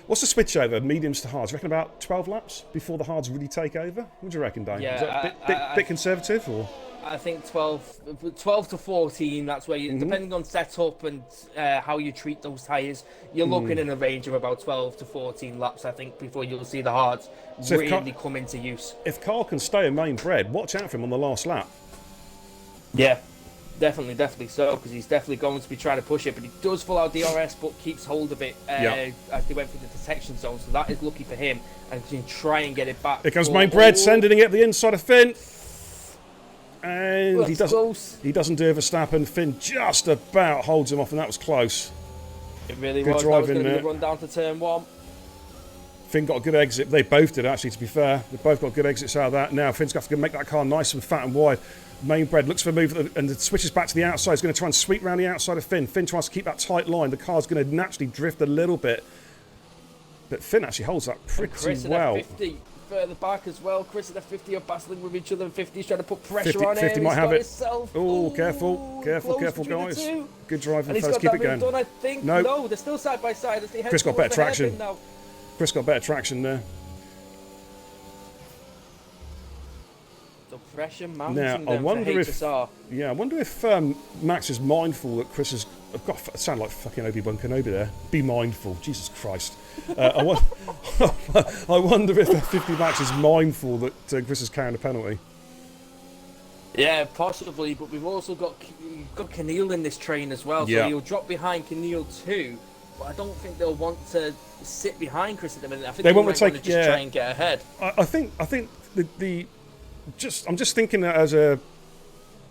What's the switch over, mediums to hards? Reckon about 12 laps before the hards really take over? What do you reckon, Dane? Yeah, is that a bit conservative, or? I think 12 to 14, that's where you, depending on setup and how you treat those tyres, you're looking in a range of about 12 to 14 laps, I think, before you'll see the hards really come into use. If Carl can stay in Main Bread, watch out for him on the last lap. Yeah, definitely so, because he's definitely going to be trying to push it, but he does full out DRS, but keeps hold of it as they went through the detection zone, so that is lucky for him, and he can try and get it back. Here comes Main Bread, sending it up the inside of Finn. And he doesn't do a Verstappen. Finn just about holds him off, and that was close. It really was. That was going to be the run down to turn one. Finn got a good exit. They both did, actually, to be fair. They both got good exits out of that. Now Finn's got to make that car nice and fat and wide. Main Bread looks for a move and switches back to the outside. He's going to try and sweep around the outside of Finn. Finn tries to keep that tight line. The car's going to naturally drift a little bit. But Finn actually holds that pretty well. further back as well. Chris and F50 are battling with each other. 50's trying to put pressure 50, on him. 50 might have it. Oh, Careful, guys. Good driving, and he's fellas. got Keep that it going. done, I think. No, they're still side by side. As they head Chris got better towards the traction. hairpin now. Chris got better traction there. The pressure mounting Now, them I wonder for if HSR. Yeah, I wonder if Max is mindful that Chris has. I've got to sound like fucking Obi-Wan Kenobi there. Be mindful, Jesus Christ. I wonder if F50 Max is mindful that Chris is carrying a penalty. Yeah, possibly, but we've also got Keneal in this train as well, so Yeah. he'll drop behind Keneal too. But I don't think they'll want to sit behind Chris at the minute. I think They they want might to want take- to just yeah. try and get ahead. I think I'm just thinking that as a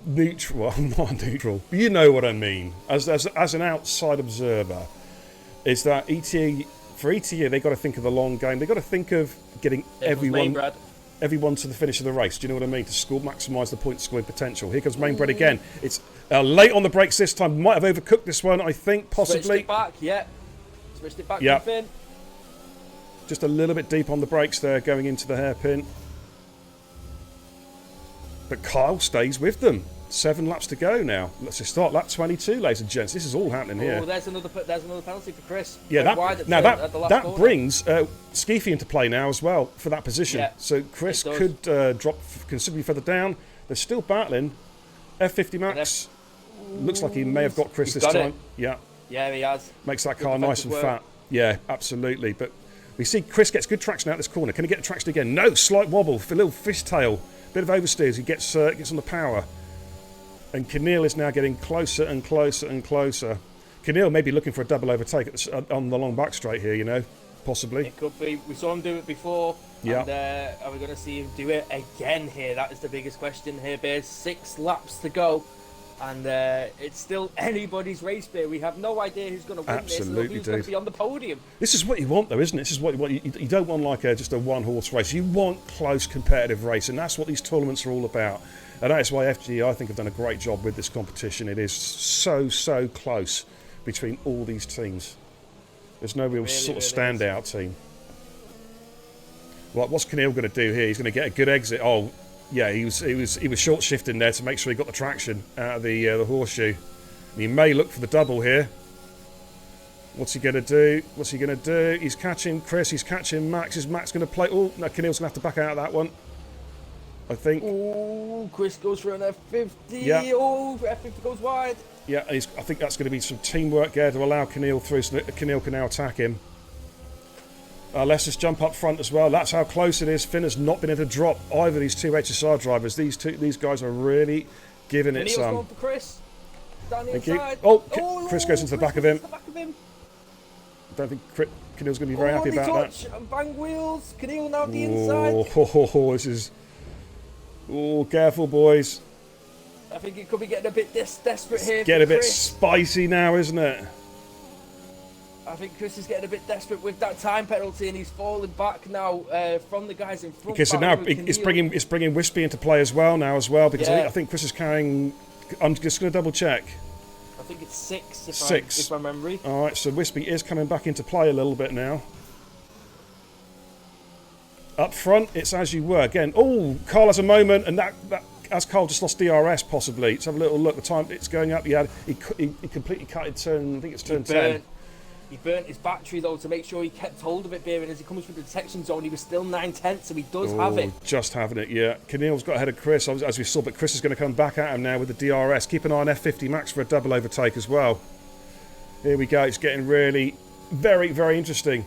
neutral, well, not neutral, but you know what I mean. As an outside observer, is that for ETE they got to think of the long game. They got to think of getting everyone to the finish of the race. Do you know what I mean? To maximise the point scoring potential. Here comes Mainbred again. It's late on the brakes this time. Might have overcooked this one, I think, possibly. Switched it back, yeah. Switched it back, Yeah. Finn. Just a little bit deep on the brakes there, going into the hairpin. But Kyle stays with them. 7 laps to go now. Let's just start lap 22, ladies and gents. This is all happening here. Oh, there's another penalty for Chris. Yeah, Went that wide at the last corner. brings Skeefy into play now as well for that position. Yeah, so Chris it could drop considerably further down. They're still battling. F50 Max looks like he may have got Chris this time. Yeah, he has. makes that car nice and fat. Yeah, absolutely. But we see Chris gets good traction out this corner. Can he get the traction again? No, slight wobble, a little fishtail, bit of oversteer as he gets on the power. And Keneal is now getting closer and closer and closer. Keneal may be looking for a double overtake on the long back straight here, you know, possibly. It could be. We saw him do it before. Yeah. And are we going to see him do it again here? That is the biggest question here, Bears. 6 laps to go. And it's still anybody's race, Bear. We have no idea who's going to win this or who's going to be on the podium. This is what you want, though, isn't it? This is what you want. You don't want like just a one-horse race. You want close competitive race, and that's what these tournaments are all about. And that's why FG, I think, have done a great job with this competition. It is so close between all these teams. There's no real sort of standout team. Right, what's Keneal going to do here? He's going to get a good exit. Oh, yeah, he was short shifting there to make sure he got the traction out of the horseshoe. And he may look for the double here. What's he going to do? He's catching Chris. He's catching Max. Is Max going to play? Oh, no, Keneal's going to have to back out of that one, I think. Oh, Chris goes for an F50. Yeah. Oh, F50 goes wide. Yeah, I think that's going to be some teamwork there to allow Keneal through, so that Keneal can now attack him. Let's just jump up front as well. That's how close it is. Finn has not been able to drop either of these two HSR drivers. These guys are really giving it some. Going for Chris. Down the Thank inside. you. Oh, Chris goes into the back of him. I don't think Keneal's going to be very happy about that. And bang wheels. Keneal now the inside. This is... Oh, careful, boys. I think it could be getting a bit desperate here. Get a bit spicy now, isn't it? I think Chris is getting a bit desperate with that time penalty, and he's falling back now from the guys in front. Okay, so now it's bringing Wispy into play as well because I think Chris is carrying. I'm just going to double check. I think it's 6. If my memory. All right, so Wispy is coming back into play a little bit now. Up front, it's as you were again. Oh, Carl has a moment, and that as Carl just lost DRS possibly. Let's have a little look. The time it's going up. He completely cut it. I think it's turn 10. He burnt his battery though to make sure he kept hold of it, Beer, and as he comes through the detection zone, he was still 9/10, so he does have it. Just having it, yeah. Keneal's got ahead of Chris, as we saw, but Chris is going to come back at him now with the DRS. Keep an eye on F50 Max for a double overtake as well. Here we go. It's getting really very interesting.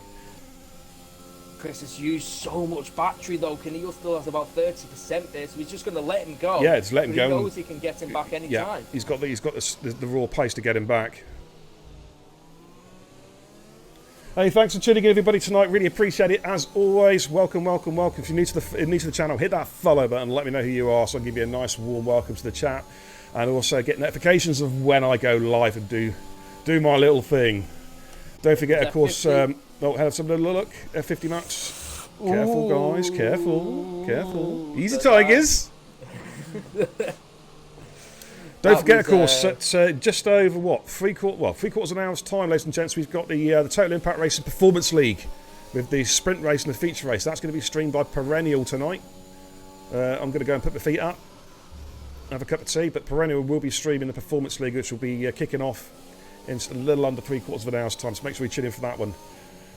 Chris has used so much battery though. Keneal still has about 30% there, so he's just going to let him go. Yeah, just let him go. He knows he can get him back any time. He's got the raw pace to get him back. Hey, thanks for tuning in, everybody, tonight. Really appreciate it. As always, welcome. If you're new to the channel, hit that follow button and let me know who you are, so I'll give you a nice warm welcome to the chat, and also get notifications of when I go live and do my little thing. Don't forget, of course. Have some little look. F50 Max. Careful, guys. Careful. Easy, tigers. Don't forget, of course, at just over three quarters of an hour's time, ladies and gents, we've got the Total Impact Racing Performance League with the sprint race and the feature race. That's going to be streamed by Perennial tonight. I'm going to go and put my feet up, have a cup of tea, but Perennial will be streaming the Performance League, which will be kicking off in a little under 3/4 of an hour's time, so make sure you tune in for that one.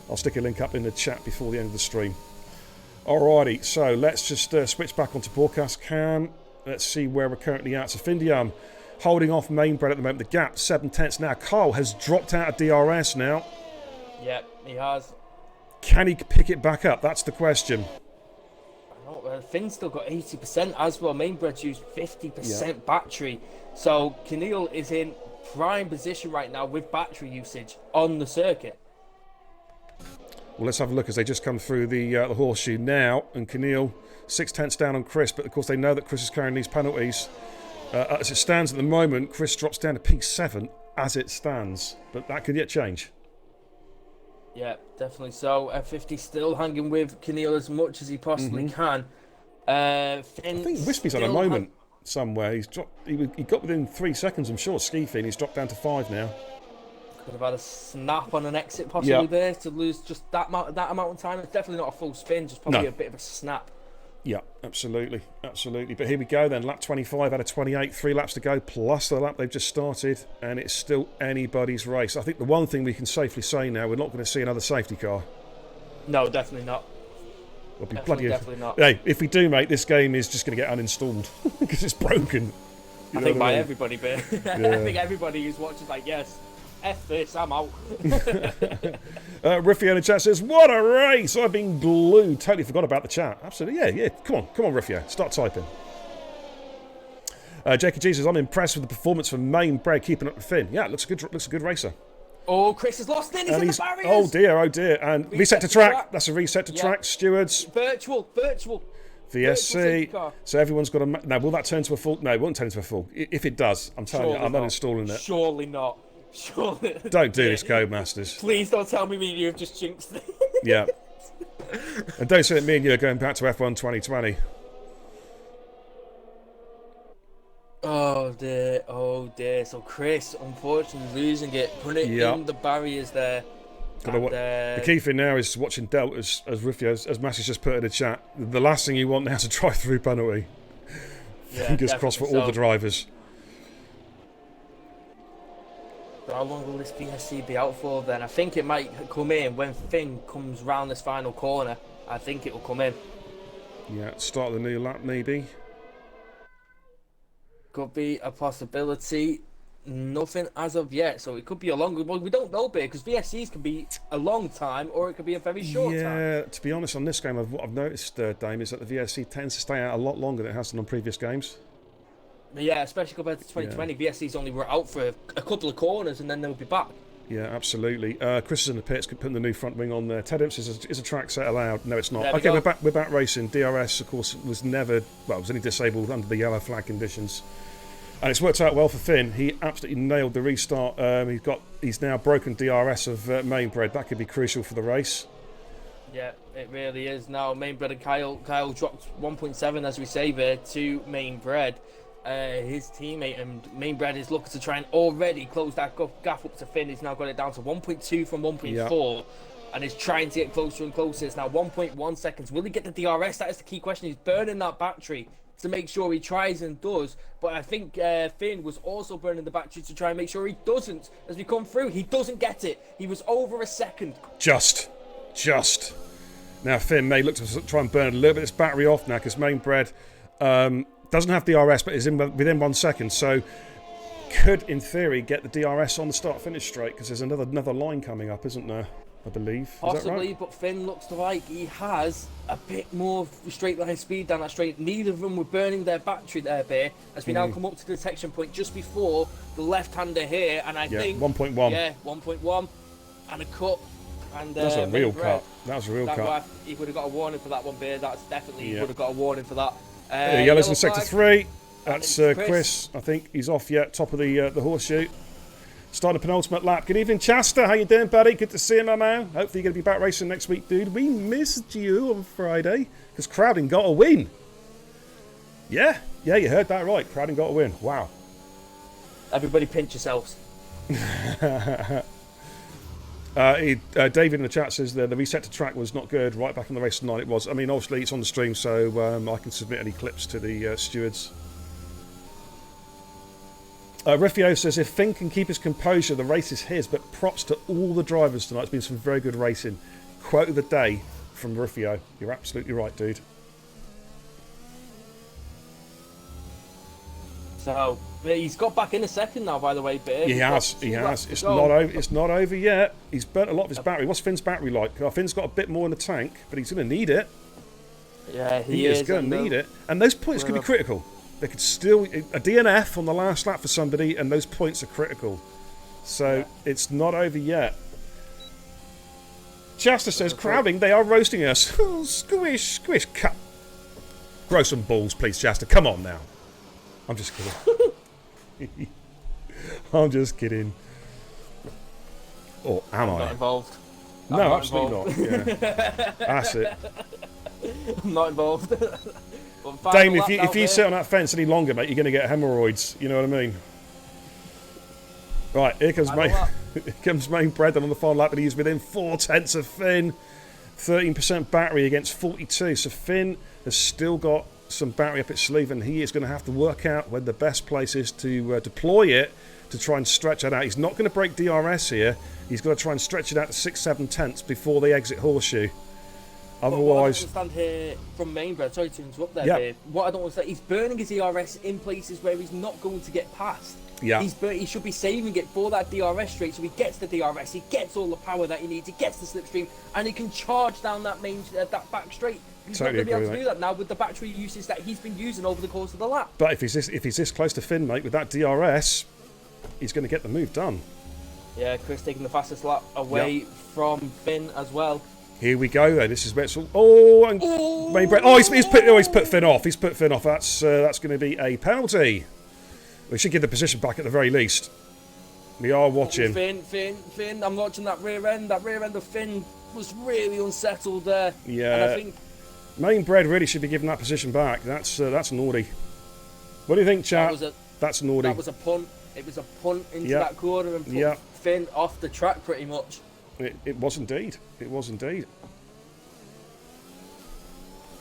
I'll stick a link up in the chat before the end of the stream. Alrighty, so let's just switch back onto broadcast cam. Let's see where we're currently at. So Findiam holding off Mainbred at the moment. The gap, 7/10 now. Carl has dropped out of DRS now. Yep, he has. Can he pick it back up? That's the question. Finn's still got 80% as well. Mainbred's used 50% battery. So Keneal is in prime position right now with battery usage on the circuit. Well, let's have a look as they just come through the horseshoe now. And Keneal, 6/10 down on Chris. But, of course, they know that Chris is carrying these penalties. As it stands at the moment, Chris drops down to P7 as it stands. But that could yet change. Yeah, definitely so. F50 still hanging with Keneal as much as he possibly can. Finn, I think Wispy's on a moment somewhere. He's dropped. He got within 3 seconds, I'm sure. Ski-Fin, he's dropped down to 5 now. Could have had a snap on an exit possibly there to lose just that amount of time. It's definitely not a full spin, just probably a bit of a snap. Yeah, absolutely. But here we go then. Lap 25 out of 28. 3 laps to go, plus the lap they've just started. And it's still anybody's race. I think the one thing we can safely say now, we're not going to see another safety car. No, definitely not. We'll be definitely not. Hey, if we do, mate, this game is just going to get uninstalled. Because it's broken. I think by everybody, but I think everybody who's watching is like, yes, F this, I'm out. Riffy in the chat says, what a race! I've been glued. Totally forgot about the chat. Absolutely, yeah. Come on, Riffy. Start typing. Jakey G says, I'm impressed with the performance from Mainbred keeping up with Finn. Yeah, looks a good racer. Oh, Chris has lost in. He's in the barriers. Oh dear. And reset to track. That's a reset to track. Stewards. Virtual. VSC. So everyone's got a... Now, will that turn to a full? No, it won't turn into a full. If it does, I'm telling you, I'm not installing it. Surely not. Surely. Don't do this, Codemasters. Please don't tell me you have just jinxed it. Yeah. And don't say that me and you are going back to F1 2020. Oh dear. So Chris, unfortunately, losing it, putting it in the barriers there. The key thing now is watching Delt, as Riffy, as Massey's just put in the chat. The last thing you want now is a drive-through penalty. Yeah, fingers crossed for all the drivers. How long will this VSC be out for then? I think it might come in when Finn comes round this final corner. I think it will come in. Yeah, start the new lap maybe. Could be a possibility. Nothing as of yet, so it could be a long. Well, we don't know, because VSCs can be a long time or it could be a very short time. Yeah, to be honest, on this game, what I've noticed, Dame, is that the VSC tends to stay out a lot longer than it has done on previous games. Yeah, especially compared to 2020, VSCs only were out for a couple of corners and then they'll be back. Yeah, absolutely. Chris is in the pits, putting the new front wing on there. Ted Imps is a track set allowed. No, it's not. Okay, we're back racing. DRS, of course, was never, well, it was only disabled under the yellow flag conditions. And it's worked out well for Finn. He absolutely nailed the restart. He's now broken DRS of Mainbred. That could be crucial for the race. Yeah, it really is. Now, Mainbred and Kyle dropped 1.7, as we say there, to Mainbred. His teammate, and Mainbred is looking to try and already close that gap up to Finn. He's now got it down to 1.2 from 1.4 and is trying to get closer and closer. It's now 1.1 seconds. Will he get the DRS? That is the key question. He's burning that battery to make sure he tries and does, but I think Finn was also burning the battery to try and make sure he doesn't. As we come through, he doesn't get it. He was over a second. Just. Now Finn may look to try and burn a little bit of this battery off now, because Mainbred doesn't have DRS, but is within 1 second, so could, in theory, get the DRS on the start-finish straight, because there's another line coming up, isn't there? I believe. Possibly, right? But Finn looks like he has a bit more straight line speed down that straight. Neither of them were burning their battery there, Bear, as we now come up to the detection point just before the left-hander here, and I think 1.1. Yeah, 1.1 and a cut. And that's a real cut. That was a real cut. He would have got a warning for that one, Bear. That's definitely would have got a warning for that. Yellow's in sector 3. That's Chris. I think he's off yet. Top of the horseshoe. Starting the penultimate lap. Good evening, Chasta. How you doing, buddy? Good to see you, my man. Hopefully you're going to be back racing next week, dude. We missed you on Friday because Crowding got a win. Yeah, you heard that right. Crowding got a win. Wow. Everybody pinch yourselves. David in the chat says the reset to track was not good. Right back in the race tonight, it was. I mean, obviously it's on the stream, so I can submit any clips to the stewards. Riffio says if Finn can keep his composure, the race is his. But props to all the drivers tonight. It's been some very good racing. Quote of the day from Riffio. You're absolutely right, dude. So he's got back in a second now, by the way, Bear. He has. It's not over. It's not over yet. He's burnt a lot of his battery. What's Finn's battery like? Finn's got a bit more in the tank, but he's going to need it. Yeah, he is going to need it. And those points could be critical. They could still a DNF on the last lap for somebody, and those points are critical. So it's not over yet. Shasta says, crowding, they are roasting us. Oh, squish, cut. Grow some balls, please, Shasta. Come on now. I'm just kidding. I'm just kidding. Or am I? Not involved. No, absolutely not. Yeah. That's it. I'm not involved. Dame, if you sit on that fence any longer, mate, you're going to get hemorrhoids. You know what I mean? Right, here comes main Brendan on the final lap, and he's within 4/10 of Finn. 13% battery against 42. So Finn has still got some battery up its sleeve, and he is going to have to work out when the best place is to deploy it to try and stretch that out. He's not going to break DRS here. He's got to try and stretch it out to 6-7 tenths before they exit Horseshoe. Otherwise, what I don't understand here from Mainbred, sorry to interrupt there, yep. Dave. What I don't understand, he's burning his ERS in places where he's not going to get past. Yeah. He should be saving it for that DRS straight, so he gets the DRS, he gets all the power that he needs, he gets the slipstream, and he can charge down that that back straight. He's not going to be able to do that now with the battery uses that he's been using over the course of the lap. But if he's this close to Finn, mate, with that DRS, he's going to get the move done. Yeah, Chris taking the fastest lap away from Finn as well. Here we go. Though. This is where it's all. He's put Finn off. He's put Finn off. That's going to be a penalty. We should give the position back at the very least. We are watching. Finn. I'm watching that rear end. That rear end of Finn was really unsettled there. Yeah. And I think Mainbred really should be given that position back. That's naughty. What do you think, chat? That's naughty. That was a punt. It was a punt into that corner and put Finn off the track pretty much. It was indeed. It was indeed.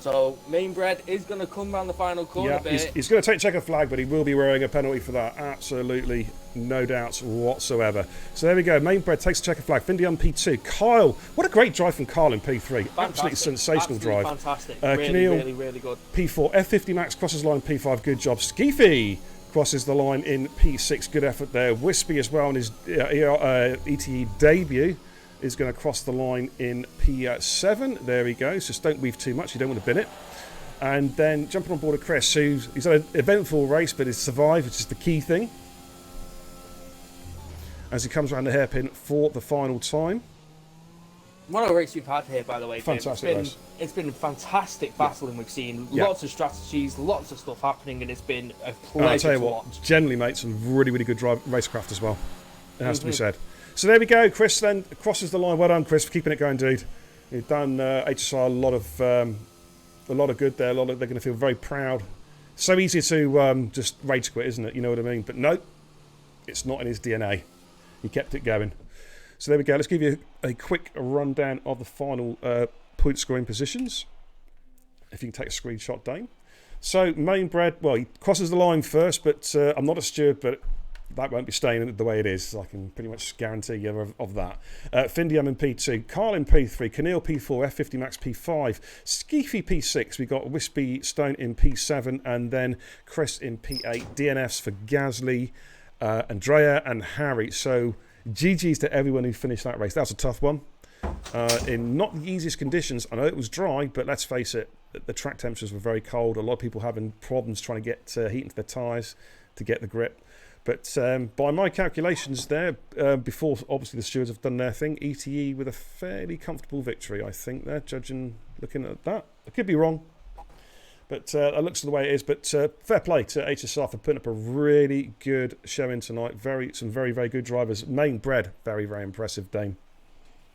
So Mainbred is going to come round the final corner. Yeah, he's going to take checker flag, but he will be wearing a penalty for that. Absolutely, no doubts whatsoever. So there we go. Mainbred takes a checker flag. Findy on P2. Kyle, what a great drive from Kyle in P3. Fantastic. Absolutely sensational drive. Fantastic. Really good. P4. F50 Max crosses line P5. Good job. Skeefy crosses the line in P6. Good effort there. Wispy as well in his ETE debut is going to cross the line in P7. There we go. So just don't weave too much. You don't want to bin it. And then jumping on board of Chris, he's had an eventful race, but he's survived, which is the key thing. As he comes around the hairpin for the final time. What a race we've had here, by the way. Fantastic race. It's been fantastic battling we've seen. Lots of strategies, lots of stuff happening, and it's been a pleasure I'll tell you to what, watch. generally, mate, some really, really good racecraft as well. It has to be said. So there we go. Chris then crosses the line. Well done, Chris, for keeping it going, dude. You've done HSR a lot of good there. They're going to feel very proud. So easy to just rage quit, isn't it? You know what I mean? But no, it's not in his DNA. He kept it going. So there we go. Let's give you a quick rundown of the final point scoring positions. If you can take a screenshot, Dane. So Mainbred, well, he crosses the line first, but I'm not a steward, but that won't be staying the way it is. I can pretty much guarantee you of that. Findiam in P2, Carl in P3, Keneal P4, F50 Max P5, Skeefy P6. We got Wispy Stone in P7, and then Chris in P8. DNFs for Gasly, Andrea, and Harry. So GG's to everyone who finished that race. That was a tough one. In not the easiest conditions. I know it was dry, but let's face it, the track temperatures were very cold. A lot of people having problems trying to get heat into their tyres to get the grip. But by my calculations there, before obviously the stewards have done their thing, ETE with a fairly comfortable victory, I think they're looking at that. I could be wrong, but it looks the way it is. But fair play to HSR for putting up a really good showing tonight. Some very, very good drivers. Mainbred, very, very impressive, Dane.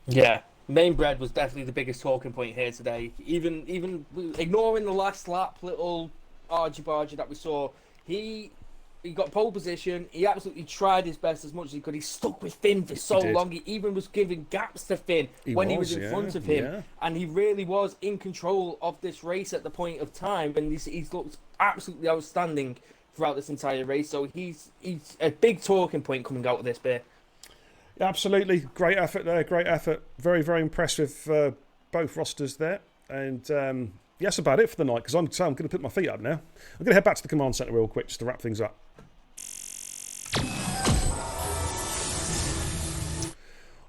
Yeah, Mainbred was definitely the biggest talking point here today. Even ignoring the last lap, little argy-bargy that we saw, he He got pole position. He absolutely tried his best as much as he could. He stuck with Finn for so long. He even was giving gaps to Finn when he was in front of him. Yeah. And he really was in control of this race at the point of time. And he's looked absolutely outstanding throughout this entire race. So he's a big talking point coming out of this bit. Absolutely. Great effort there. Great effort. Very, very impressed with both rosters there. And that's about it for the night, because I'm going to put my feet up now. I'm going to head back to the command centre real quick just to wrap things up.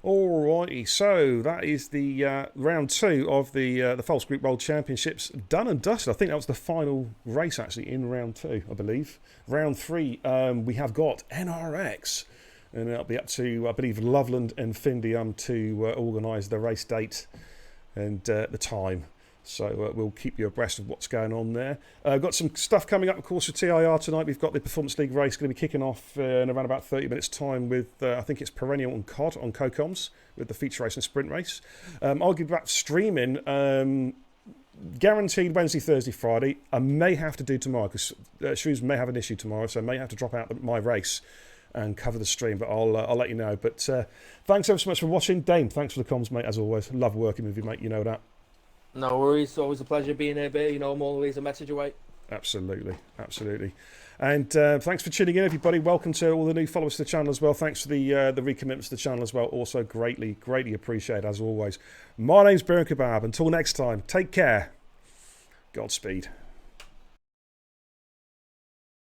Alrighty, so that is the round 2 of the False Group World Championships done and dusted. I think that was the final race actually in round 2, I believe. Round 3, we have got NRX, and it'll be up to, I believe, Loveland and Findium to organise the race date and the time. So we'll keep you abreast of what's going on there. Got some stuff coming up, of course, for TIR tonight. We've got the Performance League race going to be kicking off in around about 30 minutes' time with, I think it's Perennial and COD on COCOMs with the feature race and sprint race. I'll give that streaming guaranteed Wednesday, Thursday, Friday. I may have to do tomorrow because Shrews may have an issue tomorrow, so I may have to drop out my race and cover the stream, but I'll let you know. But thanks ever so much for watching. Dane, thanks for the comms, mate, as always. Love working with you, mate, you know that. No worries, it's always a pleasure being here, babe. You know, I'm always a message away. Absolutely, absolutely. And thanks for tuning in, everybody. Welcome to all the new followers to the channel as well. Thanks for the recommitments to the channel as well. Also greatly, greatly appreciated, as always. My name's Biran Kebab. Until next time, take care. Godspeed.